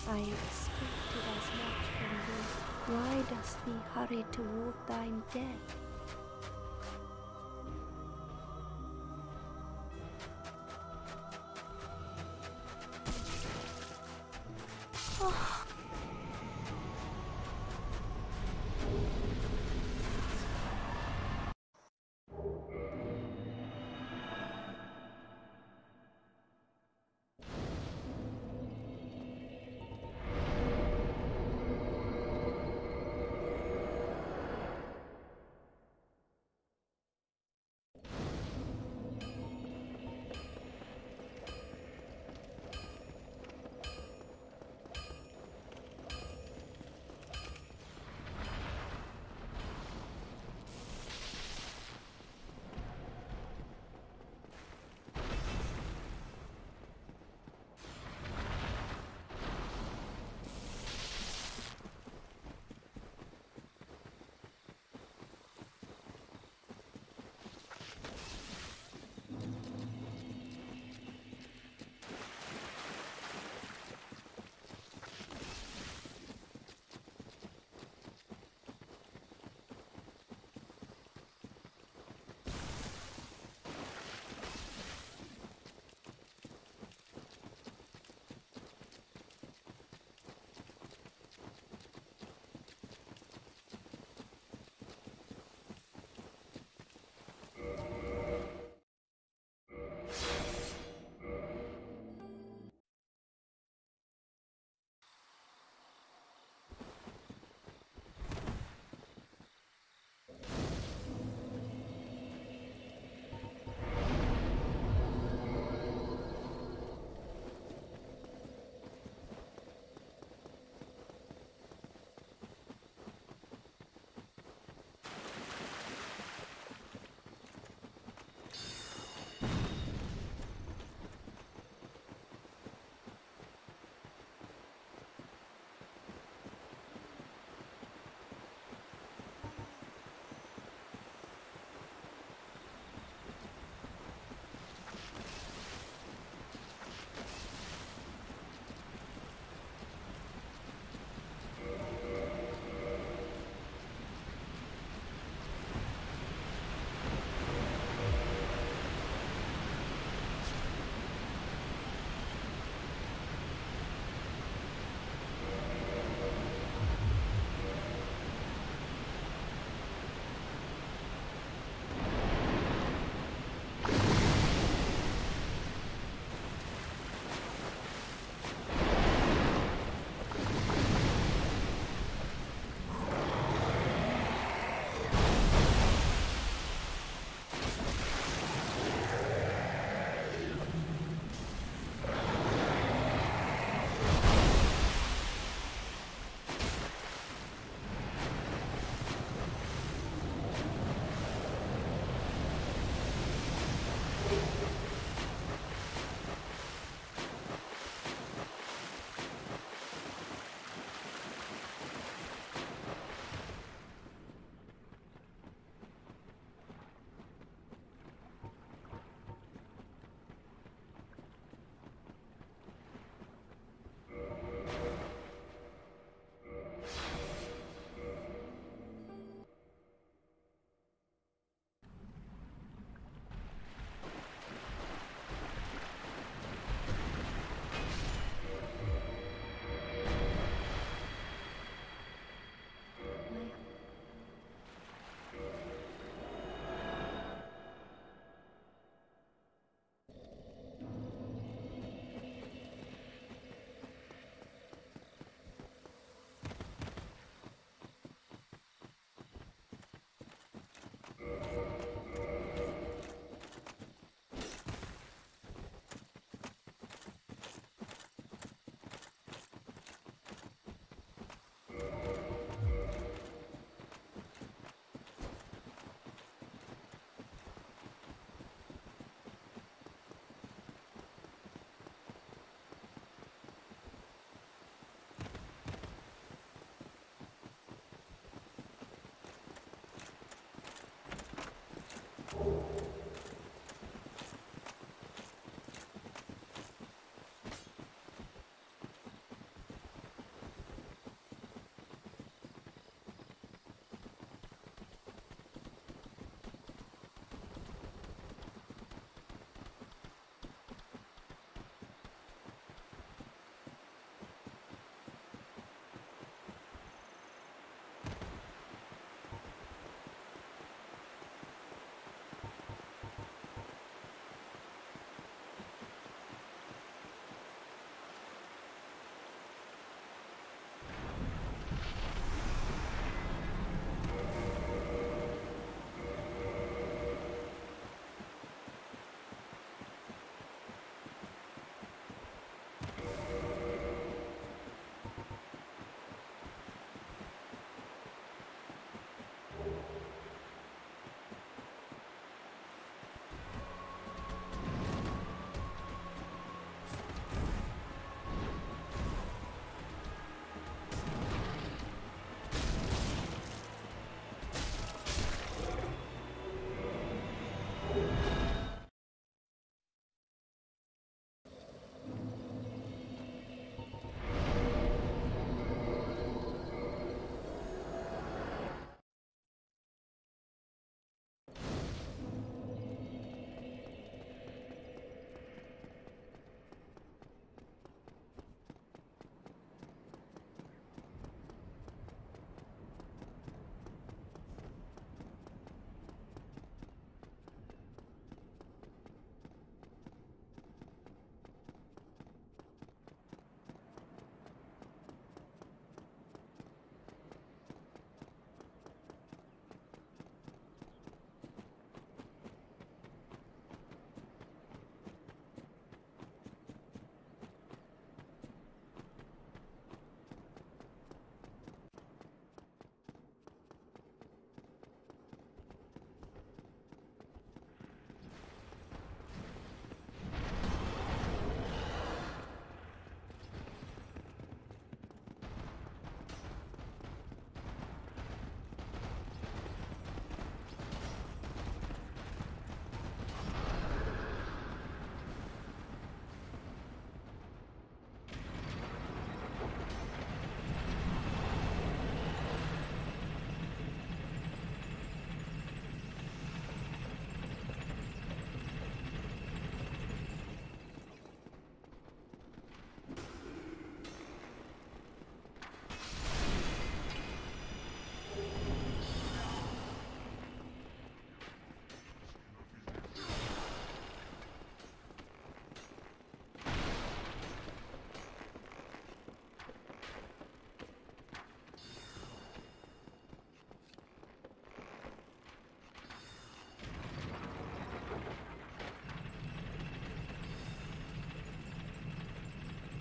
I expected as much from thee. Why dost thee hurry toward thine death?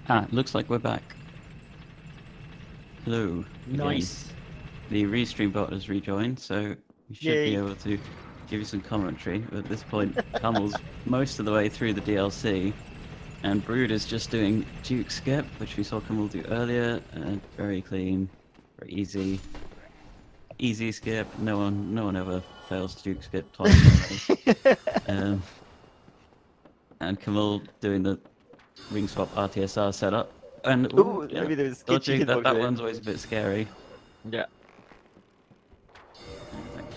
Ah, looks like we're back. Hello. Again. Nice. The restream bot has rejoined, so we should Yay. be able to give you some commentary. But at this point, Kahmul's most of the way through the DLC, and Brood is just doing Duke Skip, which we saw Kahmul do earlier. Very clean, very easy. Easy skip. No one ever fails to Duke Skip twice. And Kahmul doing the ring swap RTSR setup. And Ooh, yeah, maybe there's sketchy dodging that hitbox there. one's always a bit scary. Yeah.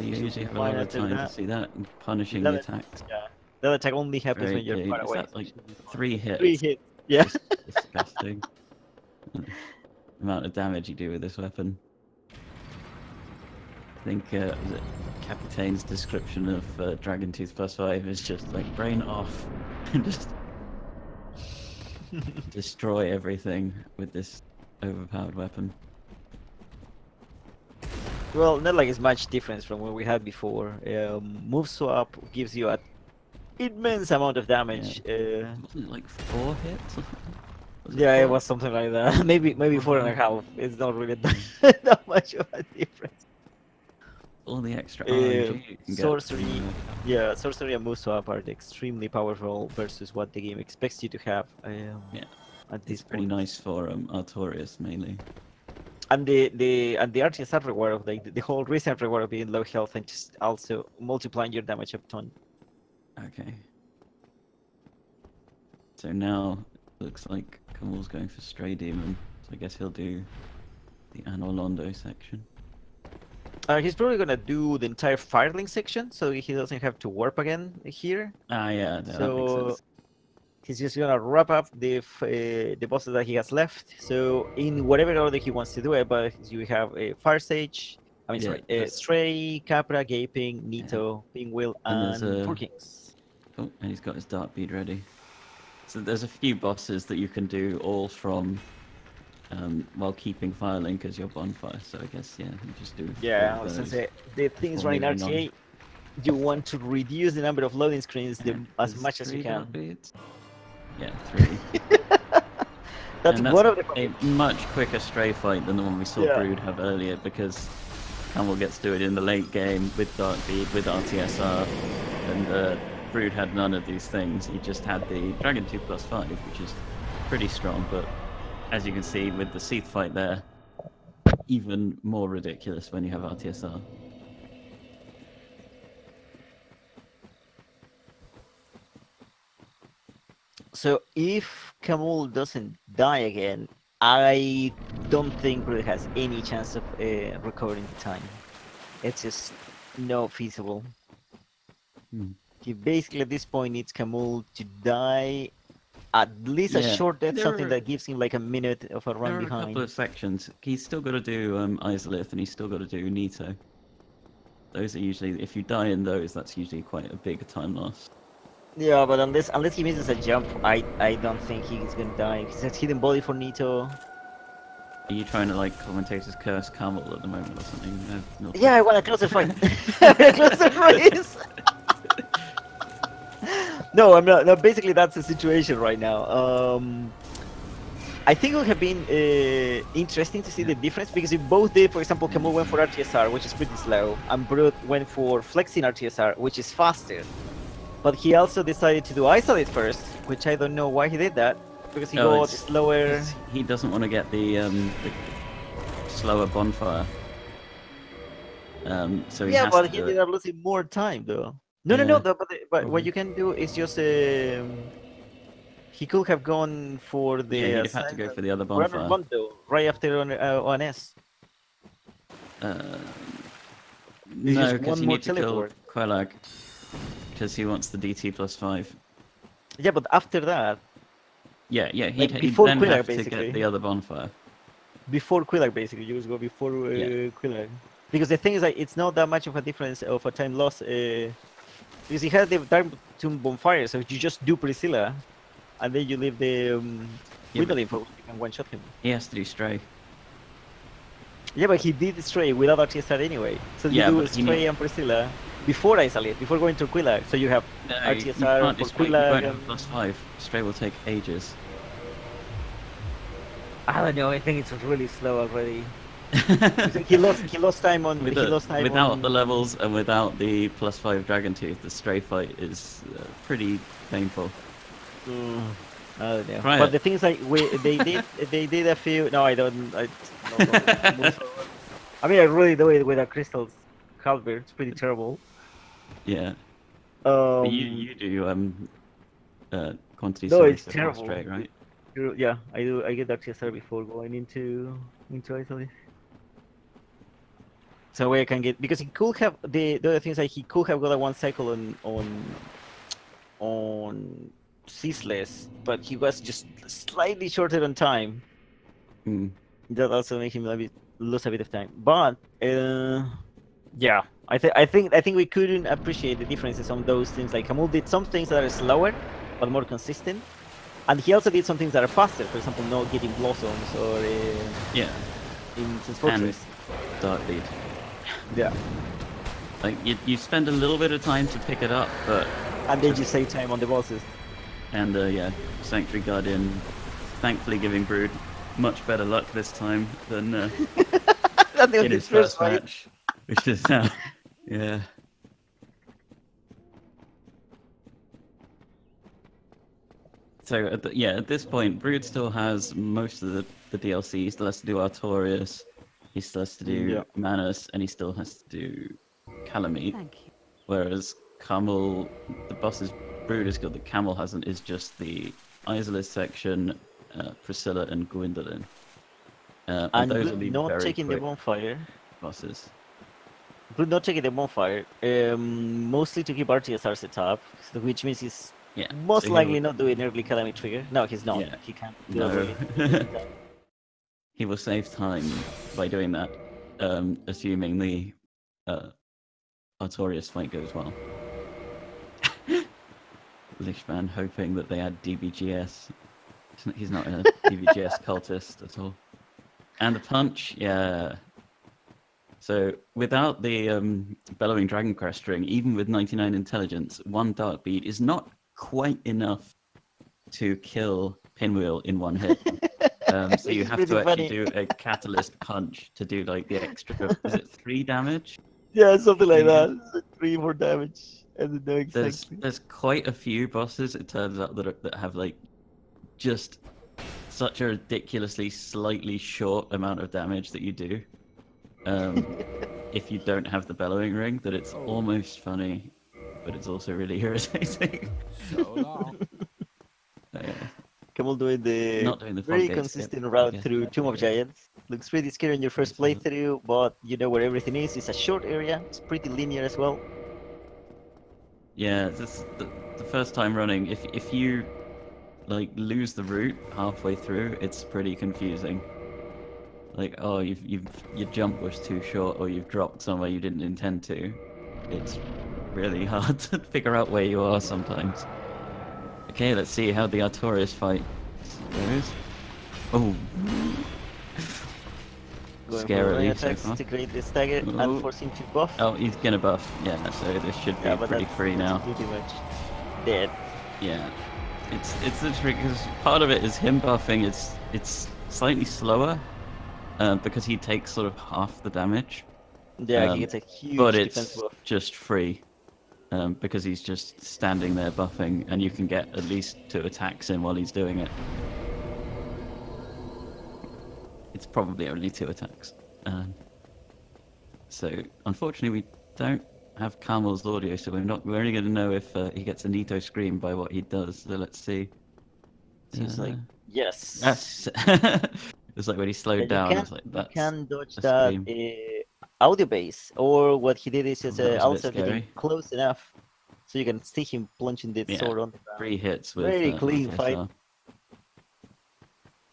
You usually have a Fine lot of after time to that. see that and punishing That the is- attacks. Yeah. That attack only happens Very when you're clean. far Is away. that like 3 hits? 3 hits. Yeah. Just disgusting. The amount of damage you do with this weapon. I think was it Capitane's description of Dragon Tooth plus 5 is just like brain off and just destroy everything with this overpowered weapon. Well, not like it's much difference from what we had before. Move swap gives you an immense amount of damage. Wasn't it like 4 hits? Or something? Was Yeah, it 4? was something like that. maybe 4.5. It's not really that much of a difference. All the extra RNG you can Sorcery, get. yeah, sorcery and move swap are extremely powerful versus what the game expects you to have. Yeah, At this it's pretty point. nice for Artorias mainly. And the RTSR reward of the whole recent reward of being low health and just also multiplying your damage a ton. Okay. So now looks like Kahmul's going for Stray Demon. So I guess he'll do the Anolondo section. He's probably gonna do the entire Firelink section, so he doesn't have to warp again here. Ah, yeah, that makes So sense. he's just gonna wrap up the bosses that he has left. So in whatever order he wants to do it, but you have a Fire Sage. I mean, Yeah, sorry, that's- Stray, Capra, Gaping, Nito, Pinwheel, And and there's a- Four Kings. Oh, and he's got his Dark Bead ready. So there's a few bosses that you can do all from while keeping Firelink as your bonfire. So I guess, yeah, you just do Yeah, all I of was gonna those say the things before running moving on. RTA. You want to reduce the number of loading screens as There's much as you 3 Dark can. Beads? Yeah, 3. That's And one of the a much quicker Stray fight than the one we saw Yeah. Brood have earlier, because Kahmul gets to it in the late game with Dark Bead, with RTSR, and Brood had none of these things. He just had the Dragon 2 plus 5, which is pretty strong, but as you can see with the Seath fight there, even more ridiculous when you have RTSR. So if Kahmul doesn't die again, I don't think Brood has any chance of recovering the time. It's just not feasible. Hmm. He basically at this point needs Kahmul to die at least a Yeah, short death, there something are- that gives him like a minute of a There run are a behind. couple of sections. He's still got to do Izalith, and he's still got to do Nito. Those are usually, if you die in those, that's usually quite a big time loss. Yeah, but unless he misses a jump, I don't think he's gonna die. He's a hidden body for Nito. Are you trying to like commentators curse Kahmul at the moment or something? No, Yeah, I want a closer fight. A closer race. No, I'm not. No, basically that's the situation right now. I think it would have been interesting to see the difference, because if both did, for example, Kahmul went for RTSR, which is pretty slow, and Brute went for flexing RTSR, which is faster. But he also decided to do Isolate first, which I don't know why he did that, because he got it's- slower. He doesn't want to get the slower bonfire. So he Yeah, has but to he do ended it. up losing more time though. No, Yeah, but what probably. you can do is just he could have gone for the Yeah, he'd have had to go for the other runner bonfire. bundle right after on S. It's No, just because one you more need to kill teleport. Quelag, because he wants the DT plus 5. Yeah, but after that, Yeah, Like he'd before then Quelag, have to basically. get the other bonfire. before Quilag, basically, you just go before Yeah. Quilag. Because the thing is, like, it's not that much of a difference of a time loss. Because he had the Dark Tomb Bonfire, so you just do Priscilla, and then you leave the Yeah, Widow for you can one-shot him. He has to do Stray. Yeah, but he did Stray without RTSR anyway. So you Yeah, do but he Stray need- and Priscilla before Isolate, before going to Quilag. So you have No, RTSR you can't do for Stray. You Quilag. won't have plus 5. Stray will take ages. I don't know. I think it's really slow already. he lost time on. With he the- lost time without on, the levels and without the plus 5 Dragon Tooth, the Stray fight is pretty painful. I don't know. Try But it. the thing is, like, they did a few. No, I don't. I mean, I really do it with a crystal halberd. It's pretty terrible. Yeah. Um, You do quantity No, size it's for terrible. Stray, right? yeah, I do. I get RTSR before going into Italy. So I can get, because he could have the other things, like he could have got a 1 cycle on ceaseless, but he was just slightly shorter on time. Mm. That also make him lose a bit of time. But yeah, I think we couldn't appreciate the differences on those things. Like Kahmul did some things that are slower but more consistent, and he also did some things that are faster. For example, not getting blossoms or Yeah. in Sin's Fortress. Dark Bead. Yeah, Like you spend a little bit of time to pick it up, but and then you save time on the bosses. and yeah, Sanctuary Guardian, thankfully giving Brood much better luck this time than That was in his first first fight. match, which is yeah. So at this point, Brood still has most of the DLC. He still has to do Artorias, He still has to do Yeah. Manus, and he still has to do Calamite. Thank you. Whereas Kahmul, the boss's Brood skill that Camel hasn't is just the Isolus section, Priscilla, and Gwendolyn. And those will be not very taking the quick bonfire. bosses. But not taking the bonfire. Mostly to keep RTSR set up, so which means he's Yeah. most so likely not doing early Calamity trigger. No, he's not. Yeah. He can't do No. it. He will save time by doing that, assuming the Artorias fight goes well. Lishman hoping that they add DBGS. He's not a DBGS cultist at all. And the punch, yeah. So without the bellowing dragon crest ring, even with 99 intelligence, 1 dark bead is not quite enough to kill Pinwheel in 1 hit. So you Which is have really to actually funny. do a catalyst punch to do like the extra. Is it 3 damage? Yeah, something like Yeah. that. 3 more damage. I don't know exactly. There's quite a few bosses. It turns out that have like just such a ridiculously slightly short amount of damage that you do. If you don't have the bellowing ring, that it's almost funny, but it's also really irritating. So long. Camel doing the Not doing the very Foggates, consistent yeah, route yeah. through Tomb of Giants. Looks pretty scary in your first playthrough, but you know where everything is. It's a short area. It's pretty linear as well. Yeah, this the first time running. If you like lose the route halfway through, it's pretty confusing. Like, oh, your jump was too short, or you've dropped somewhere you didn't intend to. It's really hard to figure out where you are sometimes. Okay, let's see how the Artorias fight goes. Oh, Going scarily for so attacks far. to create the stagger Ooh. and force him to buff. Oh, he's gonna buff. Yeah, so this should be yeah, but pretty that's, free now. pretty much dead. Yeah, it's the trick because part of it is him buffing. It's slightly slower because he takes sort of half the damage. Yeah, he gets a huge But defense it's buff. just free because he's just standing there buffing, and you can get at least 2 attacks in while he's doing it. It's probably only 2 attacks. So unfortunately, we don't have Kahmul's audio, so we're only going to know if he gets a Nito scream by what he does. So let's see. Seems like yes. That's it's like when he slowed Yeah, down. It's like you that's can dodge a that scream. audio base, or what he did is just That was a bit also getting scary. close enough, so you can see him plunging the Yeah, sword on the ground. 3 hits with Very clean RTSR. fight.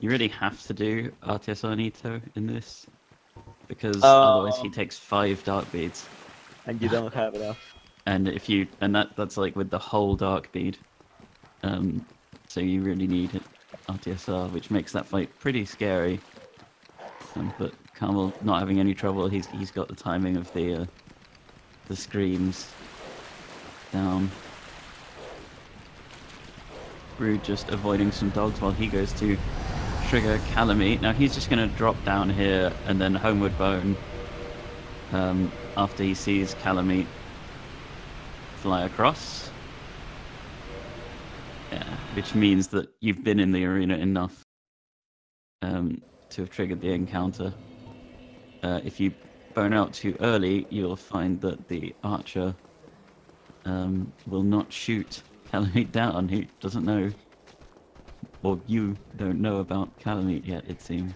You really have to do RTSR Nito in this because otherwise he takes 5 dark beads, And you don't have enough. and that's like with the whole dark bead. So you really need it, RTSR, which makes that fight pretty scary. But Kahmul not having any trouble. He's got the timing of the screams down. Brood just avoiding some dogs while he goes to trigger Calamite. Now he's just going to drop down here and then Homeward Bone after he sees Calamite fly across. Yeah, which means that you've been in the arena enough to have triggered the encounter. If you bone out too early, you'll find that the archer will not shoot Calamite down. He doesn't know, or you don't know about Calamite yet, it seems.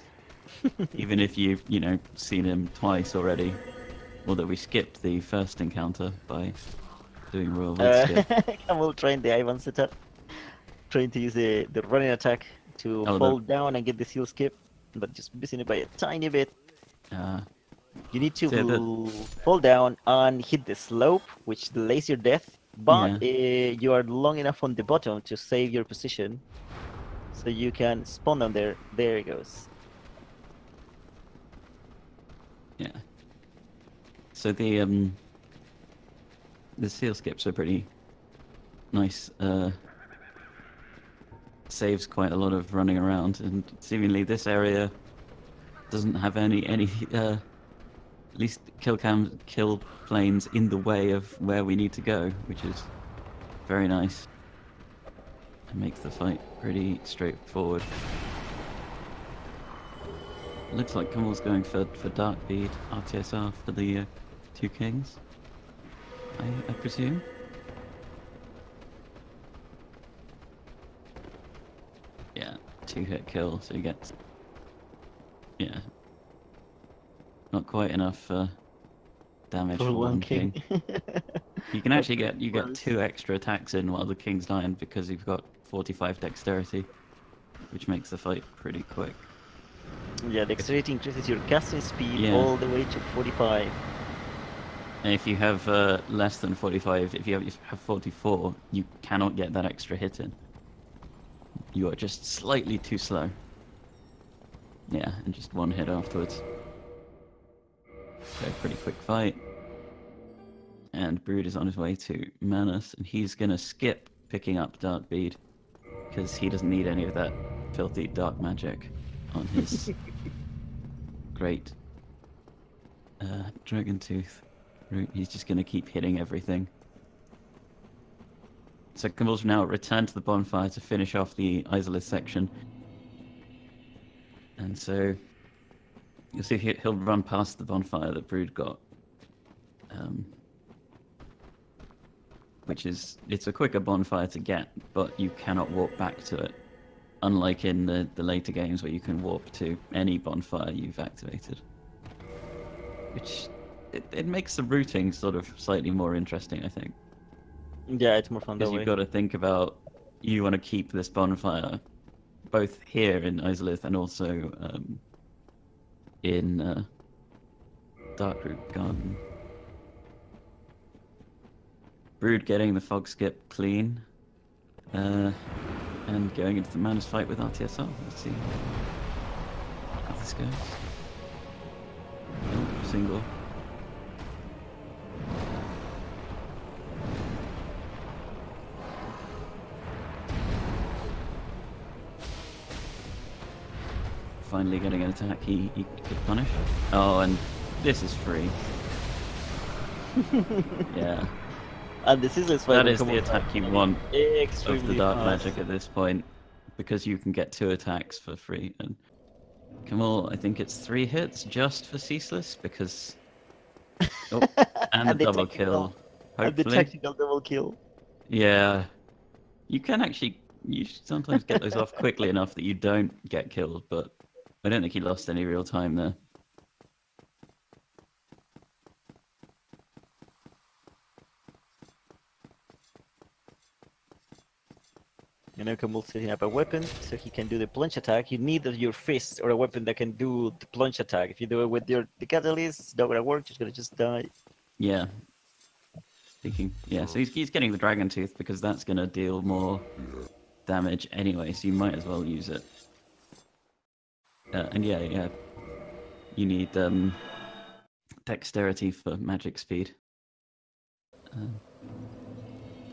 Even if you've, seen him twice already. Although we skipped the first encounter by doing Royal Void skip. Camel trying the Ivan setup. Trying to use the running attack to fall down and get the seal skip, but just missing it by a tiny bit. You need to fall down and hit the slope, which delays your death, but you are long enough on the bottom to save your position, so you can spawn down there. There it goes. Yeah. So the seal skips are pretty nice. Saves quite a lot of running around, and seemingly this area doesn't have any at least kill planes in the way of where we need to go, which is very nice. It makes the fight pretty straightforward. Looks like Kahmul's going for Darkbead RTSR for the 2 kings, I presume. Yeah, 2-hit kill, so he gets... Yeah. Not quite enough damage For for one one king. king. You can actually get Gross. 2 extra attacks in while the king's dying because you've got 45 dexterity, which makes the fight pretty quick. Yeah, dexterity increases your casting speed Yeah. all the way to 45. And if you have less than 45, if you have 44, you cannot get that extra hit in. You are just slightly too slow. Yeah, and just 1 hit afterwards. So pretty quick fight. And Brood is on his way to Manus, and he's gonna skip picking up Darkbead because he doesn't need any of that filthy dark magic on his great Dragon Tooth route. He's just gonna keep hitting everything. So Kahmul's now return to the bonfire to finish off the Isolith section. And so you'll see he'll run past the bonfire that Brood got. Which is, it's a quicker bonfire to get, but you cannot warp back to it. Unlike in the later games where you can warp to any bonfire you've activated. Which, it makes the routing sort of slightly more interesting, I think. Yeah, it's more fun that Because way. you've got to think about, you want to keep this bonfire both here in Isolith and also in Darkroot Garden. Brood getting the fog skip clean, and going into the Manus fight with RTSR. Let's see how this goes. Oh, single. Finally getting an attack he could punish. Oh, and this is free. Yeah. And this is That is the attack you want extremely of the dark fast. magic at this point, because you can get 2 attacks for free. And Kahmul, I think it's 3 hits just for Ceaseless, because... Oh, and the double kill, And the hopefully. technical double kill. Yeah. You can actually... You sometimes get those off quickly enough that you don't get killed, but I don't think he lost any real time there. You know, Kahmul setting up a weapon so he can do the plunge attack. You need your fist or a weapon that can do the plunge attack. If you do it with the catalyst, it's not gonna work. You're gonna just die. Yeah. Yeah, so he's getting the Dragon Tooth because that's going to deal more damage anyway, so you might as well use it. And yeah, you need dexterity for magic speed.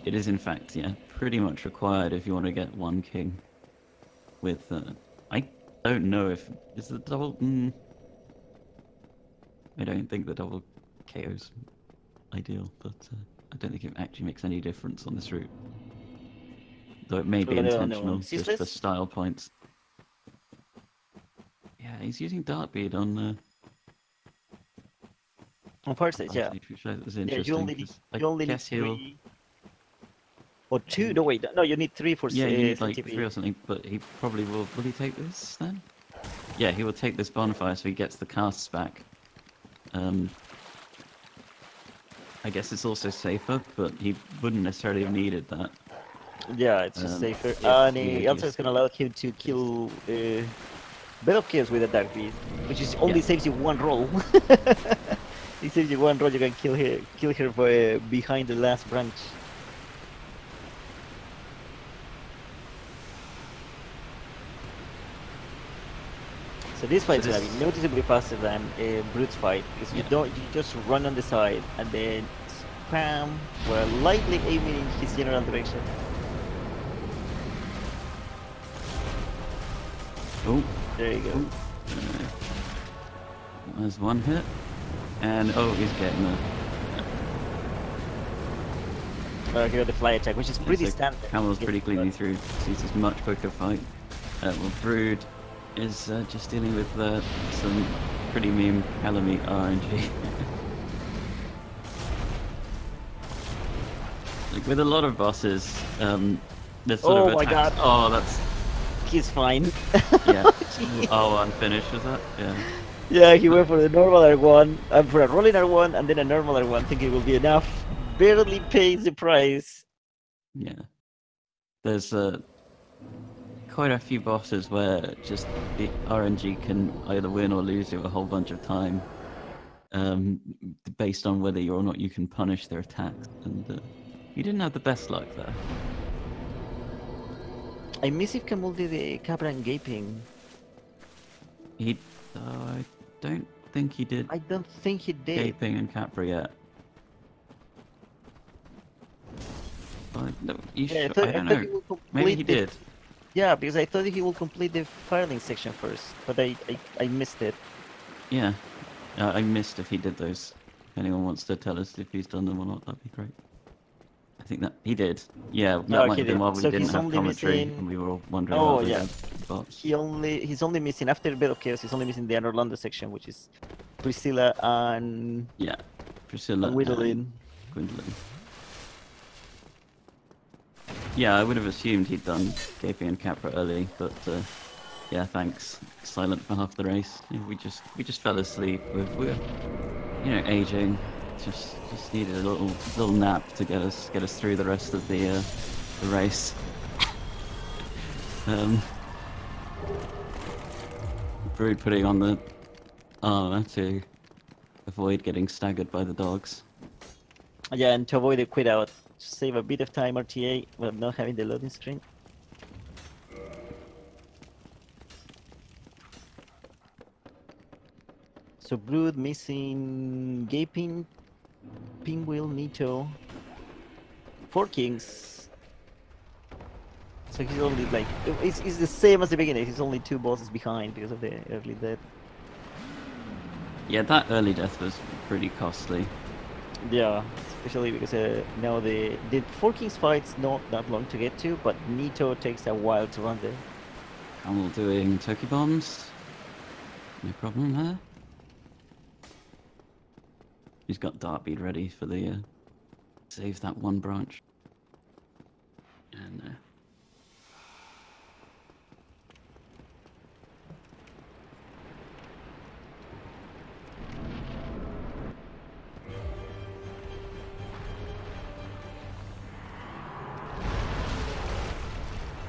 It is in fact, yeah, pretty much required if you want to get 1 king. With, I don't know if, is the double, I don't think the double KO's ideal, but I don't think it actually makes any difference on this route. Though it may be Well, no, intentional, just for Ceaseless? style points. Yeah, he's using Darkbead on first stage, yeah. which I thought was Yeah, interesting. you only need, 'cause I you only need guess he'll... 3. Or 2? No, wait. No, you need 3 for Yeah, you need like TP. 3 or something, but he probably will... Will he take this then? Yeah, he will take this bonfire so he gets the casts back. I guess it's also safer, but he wouldn't necessarily have needed that. Yeah, it's just safer. if And he had also used it's gonna allow him to kill Bed of Chaos with a Dark Beast, which is only Yeah. saves you 1 roll. It saves you 1 roll. You can kill her behind the last branch. So this fight is So gonna be noticeably faster than Brute's fight because you just run on the side and then spam while lightly aiming in his general direction. Oh, There you go. there's 1 hit. And, oh, he's getting the... Here the fly attack, which is pretty so standard. Kahmul's pretty cleanly through. Sees this much quicker fight. Well, Brood is just dealing with some pretty mean Calamite RNG. Like with a lot of bosses, there's sort Oh of my attacks. god. Oh, that's He's fine. yeah. Oh, unfinished was that? Yeah. Yeah, he went for the normal R1, for a rolling R1, and then a normal R1, thinking it will be enough. Barely pays the price. Yeah. There's quite a few bosses where just the RNG can either win or lose you a whole bunch of time, based on whether or not you can punish their attacks. And you didn't have the best luck there. I miss if Kahmul did the Cabra and Gaping. I don't think he did I don't think he did. Gaping and Capra yet. No, Yeah, sure? I don't know. he will Maybe he complete the- did. Yeah, because I thought he will complete the filing section first, but I missed it. Yeah. I missed if he did those. If anyone wants to tell us if he's done them or not, that'd be great. I think that he did. Yeah, that No, might he have been did. while we So didn't he's have only commentary missing- and we were all wondering Oh, about yeah. the bots. He's only missing, after a bit of chaos, he's only missing the Orlando section, which is Priscilla and Yeah, Priscilla and Gwendolyn. Gwendolyn. Yeah, I would have assumed he'd done Gaping and Capra early, but yeah, thanks. Silent for half the race. Yeah, we just fell asleep. We're you know, aging. Just needed a little nap to get us through the rest of the race. Brood putting on the armor to avoid getting staggered by the dogs. Yeah, and to avoid a quit out, save a bit of time RTA while not having the loading screen. So Brood missing Gaping, Pinwheel, Nito, 4 Kings. So he's only like, it's the same as the beginning, he's only 2 bosses behind because of the early death. Yeah, that early death was pretty costly. Yeah, especially because now the 4 Kings fight's not that long to get to, but Nito takes a while to run there. Kahmul doing turkey bombs. No problem there. He's got Dartbead ready for the save that one branch.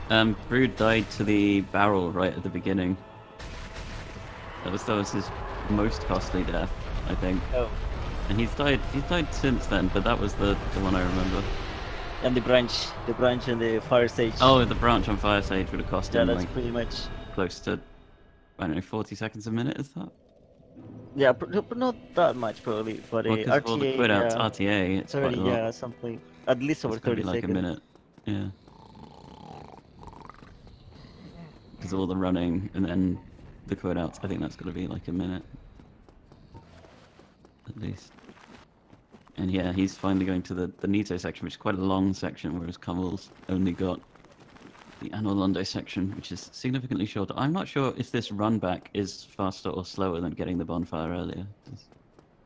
And Brood died to the barrel right at the beginning. That was his most costly death, I think. Oh. And he's died since then, but that was the one I remember. And the branch and the fire sage. Oh, the branch on Fire Sage would have cost yeah, him that's like pretty much. close to, I don't know, 40 seconds a minute, is that? Yeah, not that much probably, but Well, because of all the RTA, quit outs, yeah, RTA, it's quite 30, a lot. yeah, something, at least over It's gonna 30 be like seconds. a minute, yeah. Because all the running and then the quit outs, I think that's gonna be like a minute. At least. And yeah, he's finally going to the Nito section, which is quite a long section, whereas Kahmul's only got the Orlando section, which is significantly shorter. I'm not sure if this run back is faster or slower than getting the bonfire earlier.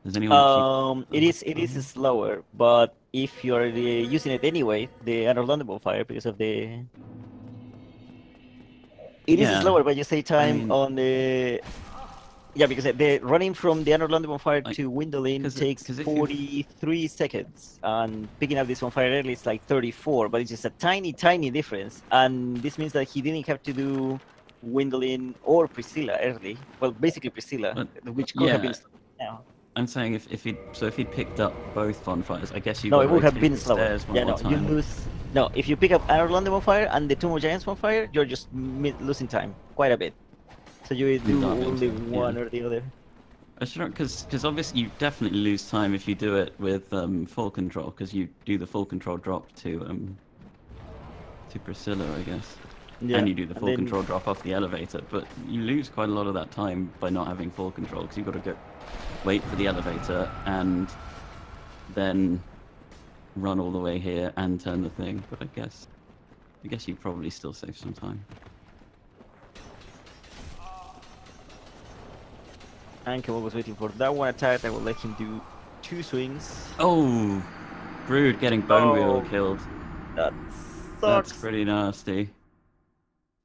Does anyone It is slower, but if you're using it anyway, the Orlando bonfire, because of the... It is Yeah, slower, but you save time mean- on the... Yeah, because the running from the Orlando bonfire Like, to Windolin 'cause takes if you- 43 seconds, and picking up this bonfire early is like 34, but it's just a tiny difference. And this means that he didn't have to do Windolin or Priscilla early. Well, basically Priscilla, But, which could have yeah. been now. I'm saying if he'd picked up both bonfires, I guess you No, got it would have rotate been the slower. stairs one Yeah, more no, you time. lose. No, if you pick up an Orlando bonfire and the Tomb of Giants bonfire, you're just losing time quite a bit. So you do Dark Beams, only yeah. one or the other. Because obviously you definitely lose time if you do it with full control, because you do the full control drop to Priscilla, I guess. Yeah. And you do the and full then- control drop off the elevator, but you lose quite a lot of that time by not having full control, because you've got to wait for the elevator and then run all the way here and turn the thing. But I guess you probably still save some time. And Kahmul was waiting for that one attack that will let him do 2 swings. Oh, Brood getting bone wheel Oh. killed. That That's sucks. pretty nasty.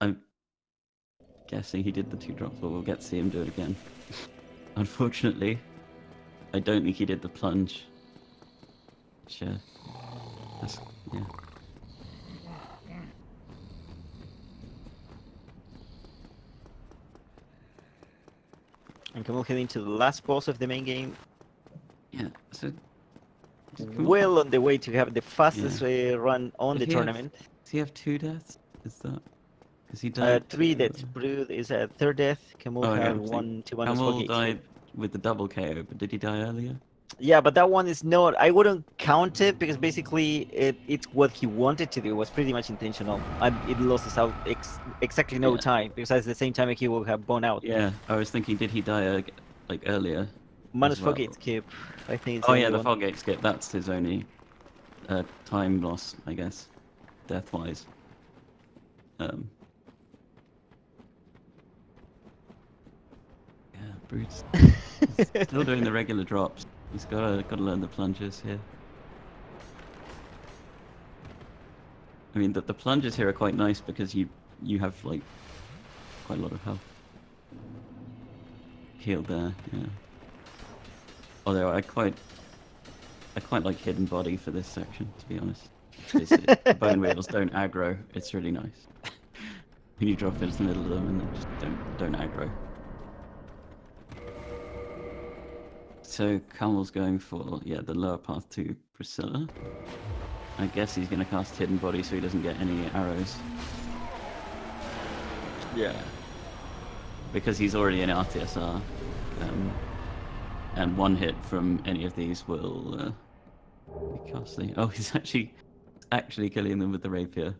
I'm guessing he did the 2 drops, but we'll get to see him do it again. Unfortunately, I don't think he did the plunge. Sure. That's, yeah. And Kahmul heading to the last boss of the main game. Yeah, so... Well on the way to have the fastest run on the Did he have- tournament. Does he have 2 deaths? Is that... Because he died... 3 deaths. Brood is a 3rd death. Kahmul Oh, had yeah, 1 to 1 Kahmul died with the double KO, but did he die earlier? Yeah, but that one is not. I wouldn't count it because basically it's what he wanted to do. It was pretty much intentional. It lost us out exactly no time because at the same time he will have gone out. Yeah, I was thinking, did he die like earlier? Minus as well? Fogate skip. I think it's Oh the yeah, only the one. Fogate skip. That's his only time loss, I guess, death-wise. Yeah, Brute's still doing the regular drops. He's gotta learn the plunges here. I mean, the plunges here are quite nice because you have like quite a lot of health. Healed there, yeah. Although I quite like hidden body for this section, to be honest. The bone wheels don't aggro. It's really nice. When you drop into the middle of them and they just don't aggro. So Kahmul's going for the lower path to Priscilla. I guess he's going to cast hidden body so he doesn't get any arrows. Yeah. Because he's already in RTSR. And 1 hit from any of these will be costly. Oh, he's actually killing them with the rapier.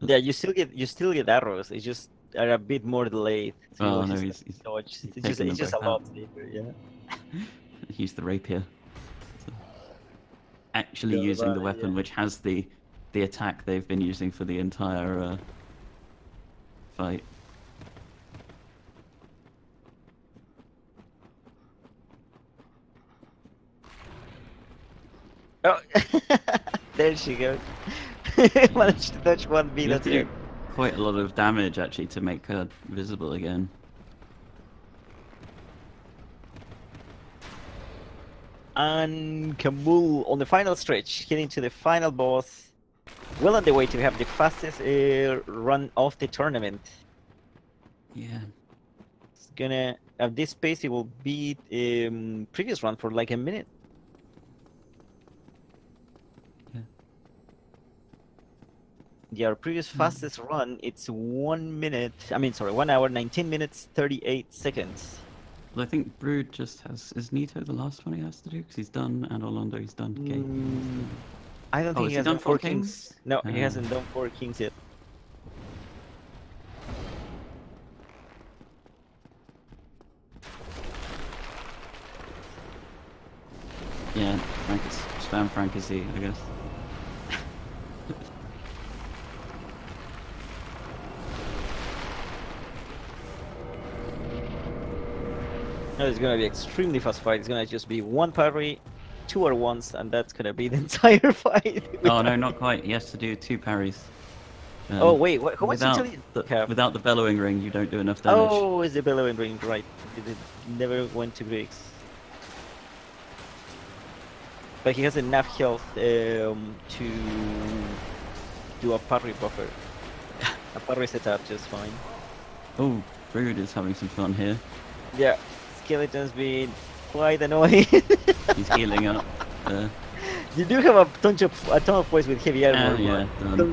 Yeah, you still get arrows. It's just are a bit more delayed. So Oh no, he's dodge. It's taking them just a both lot out. safer. Yeah. Use the rapier. So actually using the weapon, which has the attack they've been using for the entire fight. Oh, there she goes. Managed to touch one beat You have to there. do quite a lot of damage actually to make her visible again. And Kahmul on the final stretch, getting to the final boss, well on the way to have the fastest run of the tournament. Yeah. It's gonna at this pace it will beat previous run for like a minute. Yeah, our previous fastest run, it's 1 minute. I mean, sorry, 1 hour, 19 minutes, 38 seconds. Well, I think Brood just has... Is Nito the last one he has to do? Because he's done, and Orlando he's done. I don't think has he he has done done 4 4 kings. kings? No, he hasn't done 4 kings yet. Yeah, spam Francacy, I guess. No, it's gonna be extremely fast fight. It's gonna just be 1 parry, 2 R1s, and that's gonna be the entire fight. Oh no, not quite. He has to do 2 parries. Oh wait, how much without utility do you have? without the bellowing ring, you don't do enough damage. Oh, it's the bellowing ring, right? It never went to Griggs. But he has enough health to do a parry buffer. A parry setup just fine. Oh, Brood is having some fun here. Yeah, Skeleton's been quite annoying. He's healing up. You do have a ton of points with heavy armor, yeah, but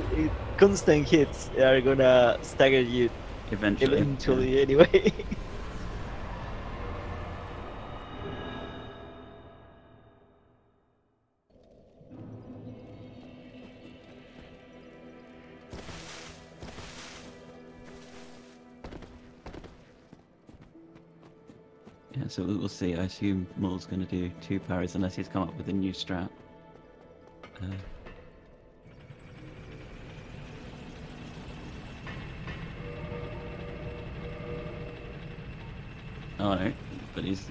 constant hits are gonna stagger you eventually anyway. Yeah, so we'll see. I assume Maul's going to do 2 parries unless he's come up with a new strat. Oh no, But he's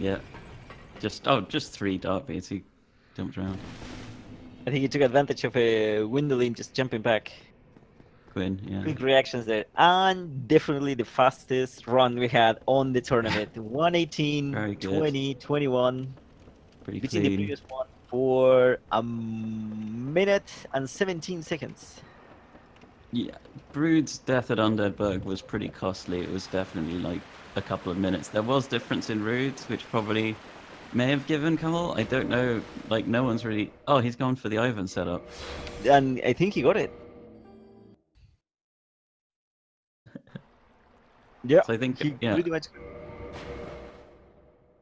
just 3 dart beats. He jumped around. I think he took advantage of Windling just jumping back. Quinn, yeah. Quick reactions there, and definitely the fastest run we had on the tournament. 118, Very good. 20, 21. Pretty Beating the clean. previous one for a minute and 17 seconds. Yeah, Brood's death at Undeadburg was pretty costly. It was definitely like a couple of minutes. There was difference in routes, which probably may have given Kahmul. I don't know. Like, no one's really... Oh, he's gone for the Ivan setup. And I think he got it. Yeah, So I think, he yeah, pretty much.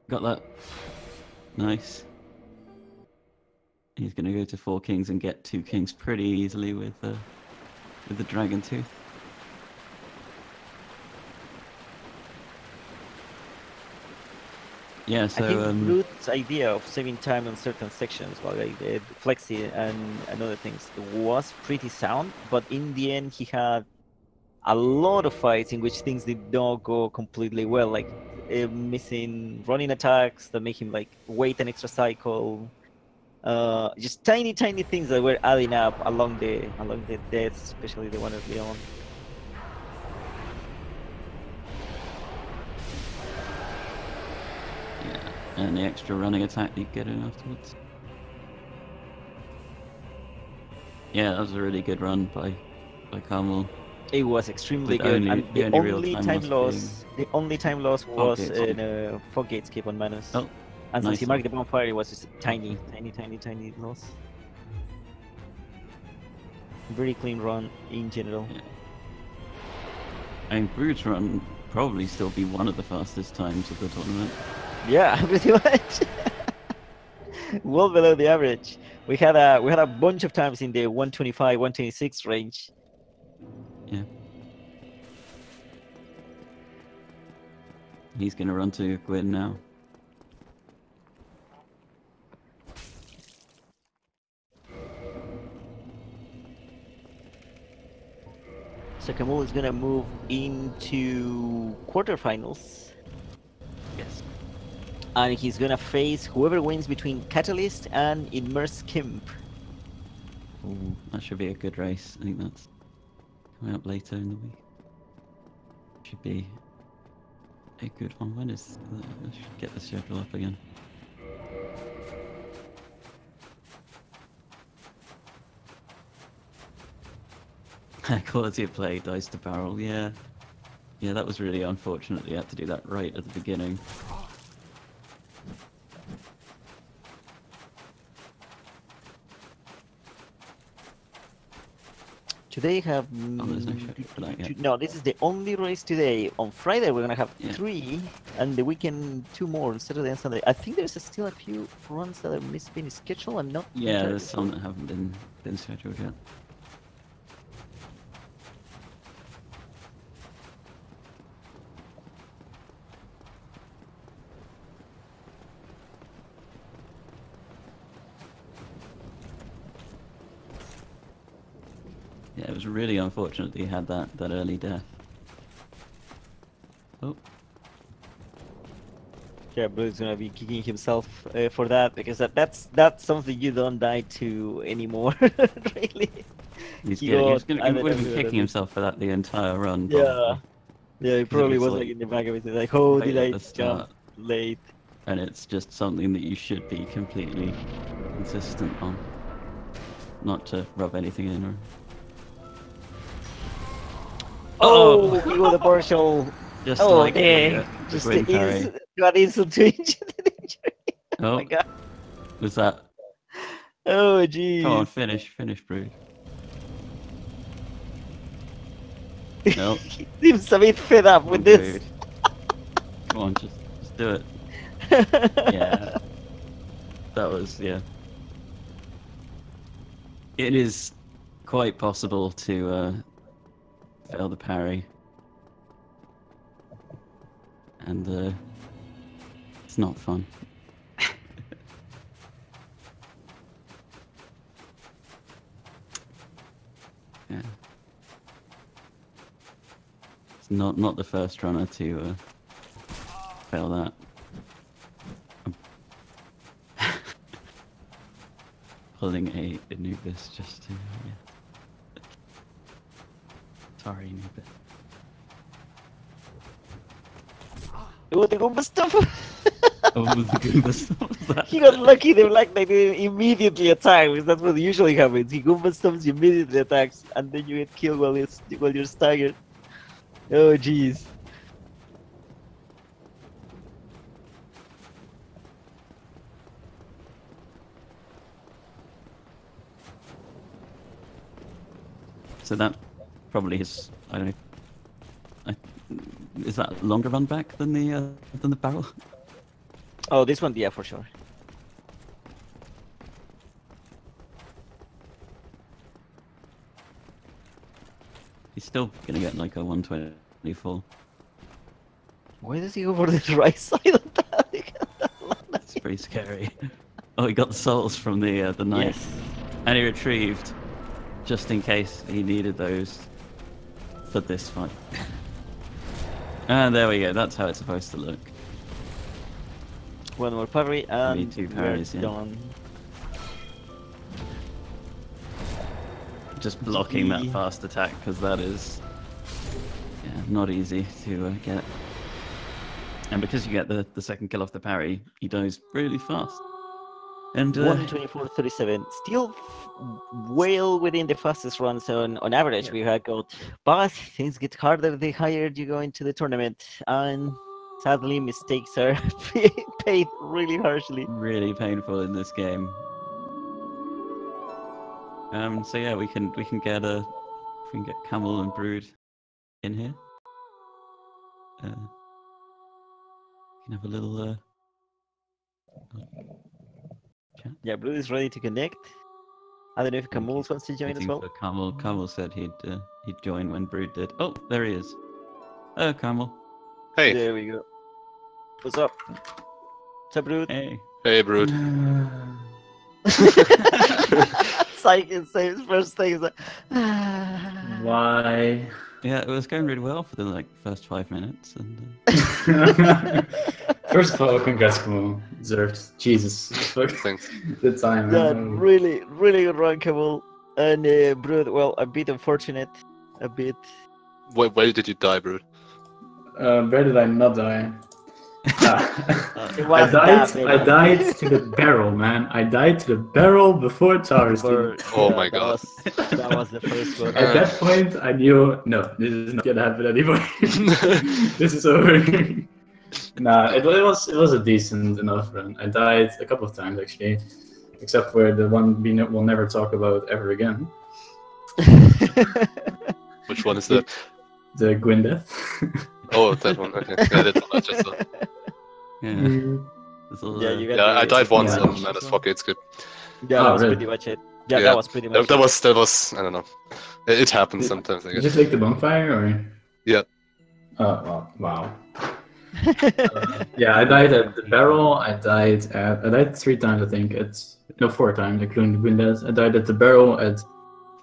got that. Nice. He's going to go to 4 kings and get 2 kings pretty easily with the Dragon Tooth. Yeah, so I think Brute's idea of saving time on certain sections, while like flexi and other things, was pretty sound. But in the end, he had a lot of fights in which things did not go completely well, like missing running attacks that make him like wait an extra cycle. Just tiny things that were adding up along the deaths, especially the one of Leon. yeah, and the extra running attack you get in afterwards. Yeah, that was a really good run by Kahmul. It was extremely With good, only- and the the only real only time time loss loss, the only time loss was Gates. in Fog Gates keep on Manus. Oh, And since he nice. marked the bonfire, it was just a tiny loss. Very clean run in general. Yeah. I mean, Brood's run probably still be one of the fastest times of the tournament. Yeah, pretty much. Well below the average. We had a bunch of times in the 125, 126 range. Yeah. He's gonna run to Gwyn now. So Kahmul is gonna move into quarterfinals. Yes. And he's gonna face whoever wins between Catalyst and Immerse Kimp. Ooh, that should be a good race. I think that's coming up later in the week. Should be a good one. When is... I should get the schedule up again. Quality of play, dice to barrel, yeah. Yeah, that was really unfortunate. You had to do that right at the beginning. Today have Oh, there's no schedule for that yet. no. This is the only race today. On Friday we're gonna have Yeah. 3, and the weekend 2 more on Saturday and Sunday. I think there's still a few runs that are missing schedule. I'm not. Yeah, entirely there's some sure. that haven't been scheduled yet. Yeah, it was really unfortunate that he had that early death. Oh, Yeah, Blue's gonna be kicking himself for that, because that's something you don't die to anymore. Really. he He would got have been added kicking himself for that the entire run. Yeah. probably. Yeah, it probably was was like like in the back of it, like, oh, right did at I the jump start. late? And it's just something that you should be completely consistent on. Not to rub anything in or... Oh, he got a partial. Just Oh, like dang. the Just Gwyn the parry. got insult to injury. Oh my Oh, god. was that... Oh, Come on, jeez. finish, Brood. No. He seems a bit fed up with Come on, this. Brood. Come on, just do it. Yeah. That was, yeah. It is quite possible to fail the parry. And it's not fun. Yeah. It's not the first runner to fail that. pulling a Anubis just to. Yeah. Sorry, Anubis. Oh, the Goomba stuff! Oh, the Goomba stomps that. He got lucky, they didn't immediately attack, because that's what usually happens. He Goomba stomps, he immediately attacks, and then you get killed while you're staggered. Oh, jeez. So that probably is. I don't know. Is that a longer run back than the barrel? Oh, this one, yeah, for sure. He's still gonna get like a 124. Why does he go for the right side of that? It's pretty scary. Oh, he got the souls from the knight, Yes. and he retrieved just in case he needed those for this fight. And there we go. That's how it's supposed to look. One more parry, and two we're parries, yeah. done. Just blocking that fast attack, because that is not easy to get. And because you get the second kill off the parry, he dies really fast. And 124.37, still well within the fastest runs on average we had got, but things get harder the higher you go into the tournament, and sadly mistakes are paid really harshly. Really painful in this game. So yeah, we can get Kahmul and Brood in here. We can have a little chat. Yeah, Blue is ready to connect. I don't know if Kahmul wants to join as well. Kahmul said he'd join when Brood did. Oh, there he is. Oh, Kahmul. Hey. There we go. What's up? What's up, Brood? Hey. Hey, Brood. Psych is his first thing is like, Why? Yeah, it was going really well for the first 5 minutes, and First of all, congrats, Kahmul. Deserved. Jesus. Thanks. Good time, yeah, man. really good run, Kahmul. And Brood, well, a bit unfortunate, a bit. Where did you die, Brood? Where did I not die? It I was that died to the barrel, man. I died to the barrel before Towers. Oh my god. That was the first one. At that point, I knew, no, this is not gonna happen anymore. This is over. Nah, it was a decent enough run. I died a couple of times actually, except for the one we will never talk about ever again. Which one is that? The Gwyn death. Oh, that one. Okay. Yeah, that one I just saw. yeah. You got Yeah, I died once Yeah. on Manus Pocket. It's good. Yeah, that was really? pretty much it. Yeah, that was pretty much That was. I don't know. It happens sometimes. I Did guess. you take the bonfire or? Yeah. Oh well, wow. Yeah, I died at the barrel. I died 3 times, I think. No, 4 times, including the windows. I died at the barrel, at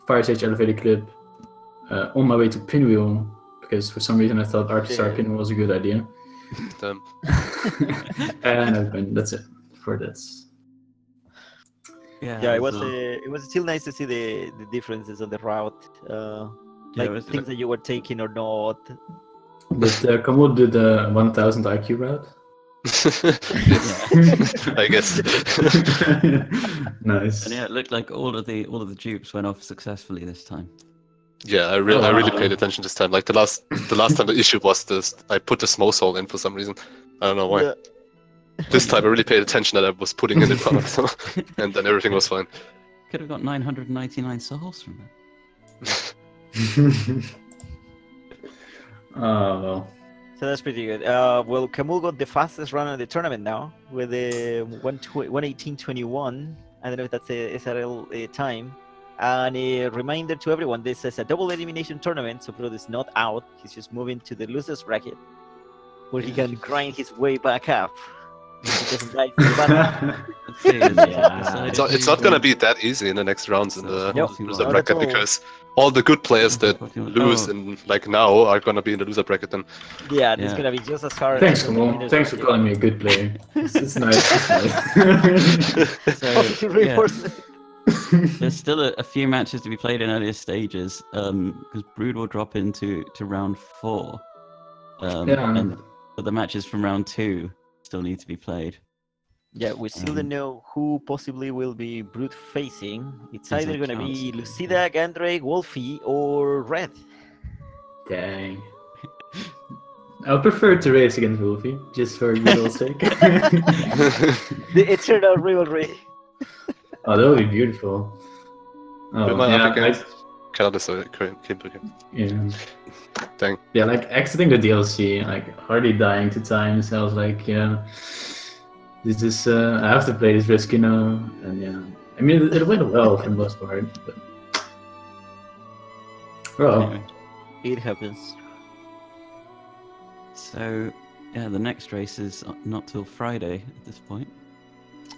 Fire Stage Elevator Clip, on my way to Pinwheel, because for some reason I thought Artistar Pinwheel was a good idea. And that's it for this. Yeah, it was still nice to see the differences on the route, things that you were taking or not. But Kahmul did the 1000 IQ route. I guess. Nice. And yeah, it looked like all of the dupes went off successfully this time. Yeah, I really paid attention this time. Like the last time the issue was this, I put the smoke hole in for some reason. I don't know why. Yeah. This time I really paid attention that I was putting in the power, and then everything was fine. Could have got 999 souls from that. Oh well. So that's pretty good. Well, Kahmul got the fastest run of the tournament now with a 1:18:21. I don't know if that's a SRL time. And a reminder to everyone: this is a double elimination tournament, so Brood is not out. He's just moving to the losers bracket, where he can grind his way back up. He doesn't die to the bottom. It's not gonna be that easy in the next rounds in the loser not bracket, at all. because all the good players that lose in now are gonna be in the loser bracket then. Yeah, it's gonna be just as hard. Thanks, as the Kahmul. winners Thanks for bracket. calling me a good player. It's nice. It's nice. Positive reinforcement. There's still a few matches to be played in earlier stages, because Brood will drop into round 4. But the matches from round 2 still need to be played. Yeah, we still don't know who possibly will be Brood facing. It's There's either a going to chance. be Lucida, Gandre, Wolfie, or Red. Dang. I would prefer to race against Wolfie, just for good old sake. The eternal rivalry. Oh, that would be beautiful. Oh, Am I yeah, up against Caldas or Kimber? yeah. Dang. Yeah, like exiting the DLC, like hardly dying 2 times. I was like, yeah, this is. I have to play this risky now, and yeah. I mean, it went well for the most part, but well, Anyway, It happens. so yeah, the next race is not till Friday at this point.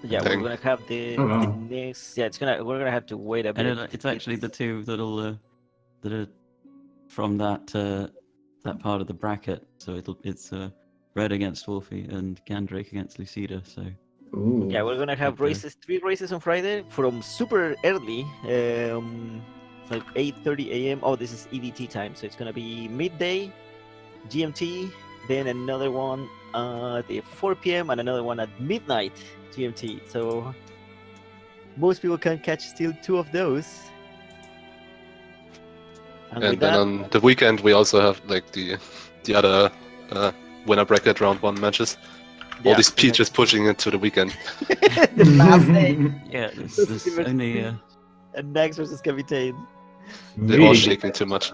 Yeah, Dang. we're gonna have the next. Yeah, we're gonna have to wait a bit. And it's actually the two that are from that that part of the bracket. So it's Red against Wolfie and Gandrake against Lucida. So ooh. Yeah, we're gonna have Okay. 3 races on Friday from super early, like 8:30 a.m. Oh, this is EDT time, so it's gonna be midday GMT, then another one at 4 p.m. and another one at midnight GMT. So most people can catch still 2 of those. And with And then that, on the weekend we also have like the other winner bracket round 1 matches. All these peaches pushing into the weekend. the last day, yeah, there's only and Nax versus Captain. They're all shaking too much.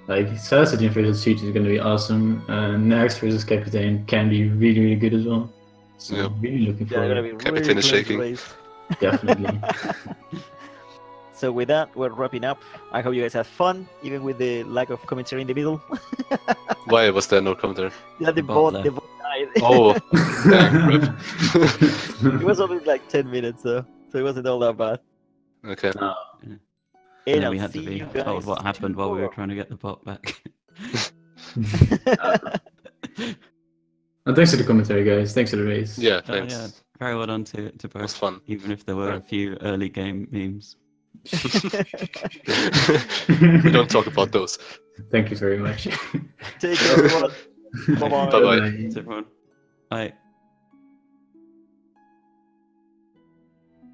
Like Sassagin versus Siege is going to be awesome. Nax versus Captain can be really, really good as well. So Yeah. really looking They're gonna forward. be Captain really is close shaking. race. Definitely. So with that, we're wrapping up. I hope you guys had fun, even with the lack of commentary in the middle. Why was there no commentary? Yeah, the bot bot died. Oh, dang, rip. It was only like 10 minutes though, so it wasn't all that bad. Okay. and And then I'll we had to see be you guys told what happened while we were tomorrow. trying to get the bot back. And thanks for the commentary, guys. Thanks for the race. Yeah, Oh, thanks. yeah, very well done to It was both, fun. even if there were a few early game memes. We don't talk about those. Thank you very much. Take care, everyone. Bye-bye. Bye-bye. Thanks, everyone. Bye.